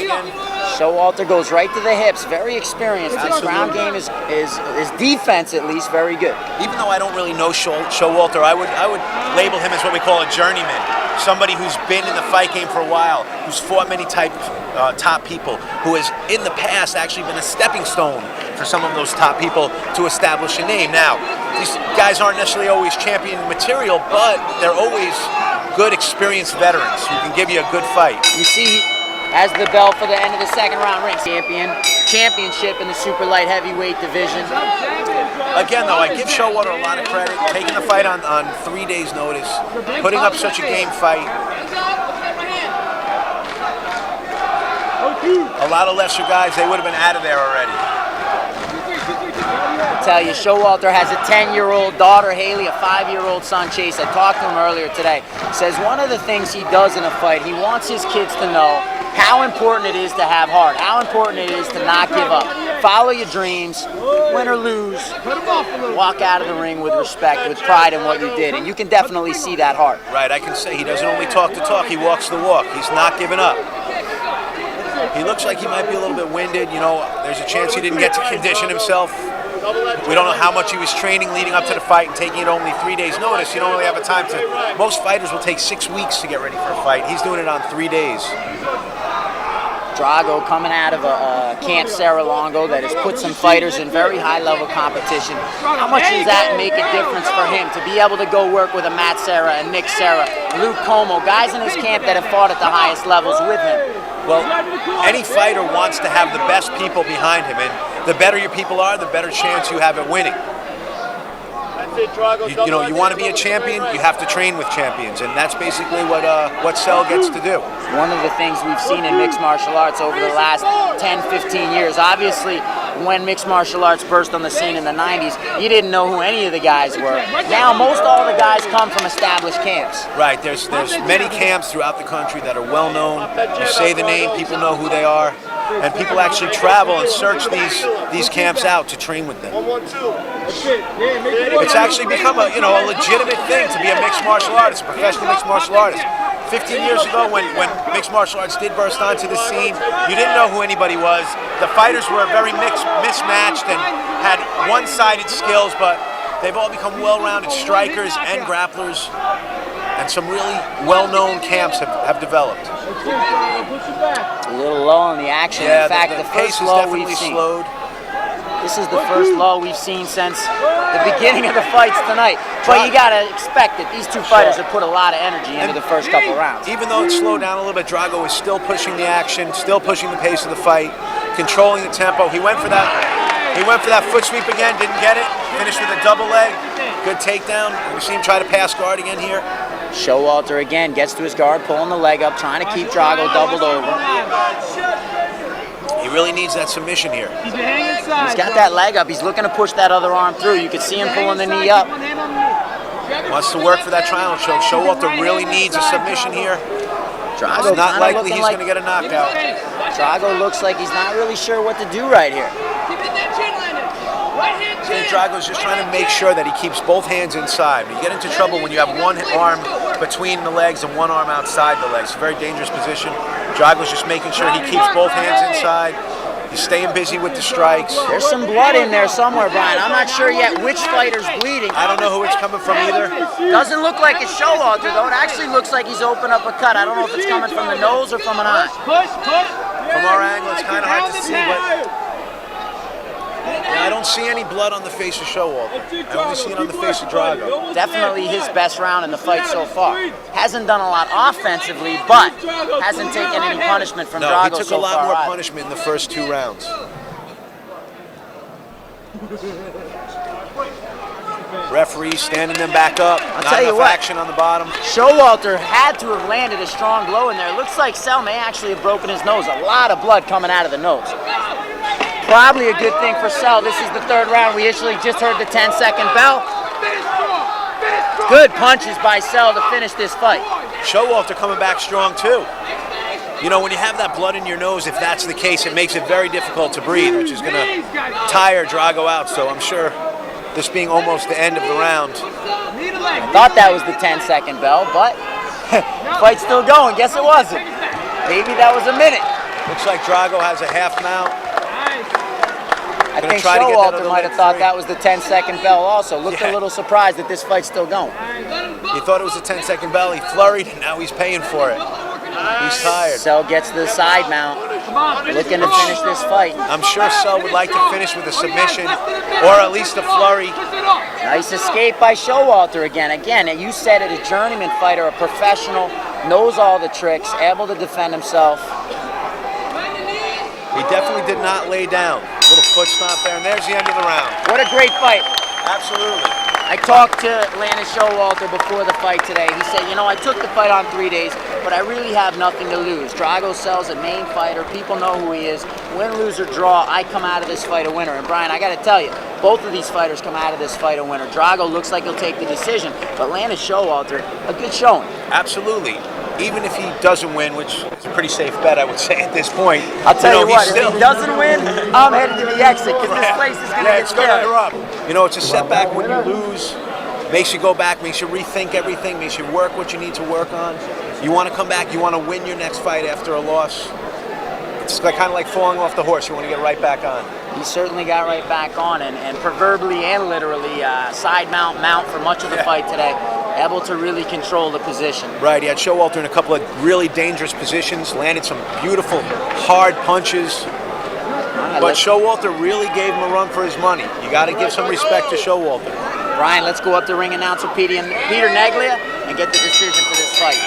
Showalter goes right to the hips, very experienced. His ground game is defense at least very good. Even though I don't really know Showalter, I would label him as what we call a journeyman. Somebody who's been in the fight game for a while, who's fought many top people, who has in the past actually been a stepping stone for some of those top people to establish a name. Now, these guys aren't necessarily always champion material, but they're always good, experienced veterans who can give you a good fight. You see, has the belt for the end of the second round ring. Championship in the super light heavyweight division. Again, though, I give Showalter a lot of credit, taking the fight on 3 days' notice, putting up such a game fight. A lot of lesser guys, they would have been out of there already. I tell you, Showalter has a 10-year-old daughter, Haley, a 5-year-old son, Chase. I talked to him earlier today. Says one of the things he does in a fight, he wants his kids to know how important it is to have heart, how important it is to not give up. Follow your dreams, win or lose, walk out of the ring with respect, with pride in what you did, and you can definitely see that heart. Right, I can say he doesn't only talk the talk, he walks the walk. He's not giving up. He looks like he might be a little bit winded. You know, there's a chance he didn't get to condition himself. We don't know how much he was training leading up to the fight and taking it only 3 days notice. You don't really have a time to, most fighters will take 6 weeks to get ready for a fight. He's doing it on 3 days. Drago coming out of a Camp Serra-Longo that has put some fighters in very high-level competition. How much does that make a difference for him to be able to go work with a Matt Serra and Nick Serra, Luke Como, guys in his camp that have fought at the highest levels with him? Well, any fighter wants to have the best people behind him, and the better your people are, the better chance you have at winning. You know, you want to be a champion, you have to train with champions, and that's basically what Cell gets to do. One of the things we've seen in mixed martial arts over the last 10, 15 years, obviously when mixed martial arts burst on the scene in the 90s, you didn't know who any of the guys were. Now most all the guys come from established camps. Right, there's many camps throughout the country that are well known. You say the name, people know who they are, and people actually travel and search these camps out to train with them. It's actually become a legitimate thing to be a mixed martial artist, a professional mixed martial artist. 15 years ago, when mixed martial arts did burst onto the scene, you didn't know who anybody was. The fighters were very mismatched and had one-sided skills, but they've all become well-rounded strikers and grapplers, and some really well-known camps have developed. A little low in the action. Yeah, in fact, the first pace is lull definitely we've seen. slowed. This is the first lull we've seen since the beginning of the fights tonight. But you gotta expect that these two fighters have put a lot of energy into the first couple rounds. Even though it slowed down a little bit, Drago is still pushing the action, still pushing the pace of the fight, controlling the tempo. He went for that foot sweep again, didn't get it. Finished with a double leg. Good takedown. We see him try to pass guard again here. Showalter again gets to his guard, pulling the leg up, trying to keep Drago doubled over. He really needs that submission here. He's got that leg up. He's looking to push that other arm through. You can see him pulling the knee up. Wants to work for that triangle choke. Showalter really needs a submission here. Drago it's not likely he's going to get a knockout. Drago looks like he's not really sure what to do right here. I think Drago's just trying to make sure that he keeps both hands inside. You get into trouble when you have one arm between the legs and one arm outside the legs. It's a very dangerous position. Drago's just making sure he keeps both hands inside. He's staying busy with the strikes. There's some blood in there somewhere, Brian. I'm not sure yet which fighter's bleeding. I don't know who it's coming from either. Doesn't look like it's Showalter, though. It actually looks like he's opened up a cut. I don't know if it's coming from the nose or from an eye. From our angle, it's kind of hard to see, but I don't see any blood on the face of Showalter. I only see it on the face of Drago. Definitely his best round in the fight so far. Hasn't done a lot offensively, but hasn't taken any punishment from Drago so far. No, he took a lot more punishment in the first 2 rounds. Referee standing them back up. I'll tell you what, action on the bottom. Showalter had to have landed a strong blow in there. It looks like Cell may actually have broken his nose. A lot of blood coming out of the nose. Probably a good thing for Cell. This is the 3rd round. We actually just heard the 10-second bell. Good punches by Cell to finish this fight. Showalter coming back strong too. You know, when you have that blood in your nose, if that's the case, it makes it very difficult to breathe, which is going to tire Drago out. So I'm sure this being almost the end of the round. I thought that was the 10-second bell, but fight's still going. Guess it wasn't. Maybe that was a minute. Looks like Drago has a half mount. I think Showalter might have thought that was the 10-second bell also. Looked a little surprised that this fight's still going. He thought it was a 10-second bell. He flurried, and now he's paying for it. He's tired. Cell gets to the side mount, looking to finish this fight. I'm sure Cell would like to finish with a submission, or at least a flurry. Nice escape by Showalter again. Again, you said it, a journeyman fighter, a professional, knows all the tricks, able to defend himself. He definitely did not lay down. Little foot stomp there, and there's the end of the round. What a great fight. Absolutely. I talked to Landon Showalter before the fight today. He said, you know, I took the fight on 3 days, but I really have nothing to lose. Drago Cell's a main fighter. People know who he is. Win, lose, or draw, I come out of this fight a winner. And Brian, I got to tell you, both of these fighters come out of this fight a winner. Drago looks like he'll take the decision, but Landon Showalter, a good showing. Absolutely. Even if he doesn't win, which is a pretty safe bet, I would say at this point. I'll tell you what, if he doesn't win, I'm headed to the exit because this place is going to get scary. You know, it's a setback when you lose. Makes you go back, makes you rethink everything, makes you work what you need to work on. You want to come back, you want to win your next fight after a loss. It's like, kind of like falling off the horse. You want to get right back on. He certainly got right back on, and proverbially and literally side mount for much of the fight today. Able to really control the position. Right, he had Showalter in a couple of really dangerous positions, landed some beautiful, hard punches. But Showalter really gave him a run for his money. You got to give some respect to Showalter. Brian, let's go up to ring announcer Peter Neglia and get the decision for this fight.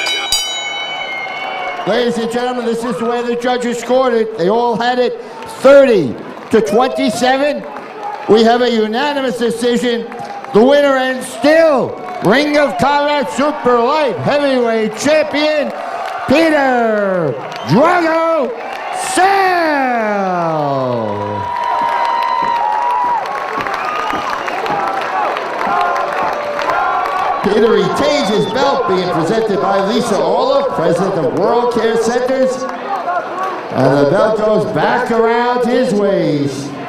Ladies and gentlemen, this is the way the judges scored it. They all had it 30-27. We have a unanimous decision. The winner and still Ring of Combat Super Light Heavyweight Champion, Peter Drago Cell. Peter retains his belt, being presented by Lisa Orloff, president of World Care Centers. And the belt goes back around his waist.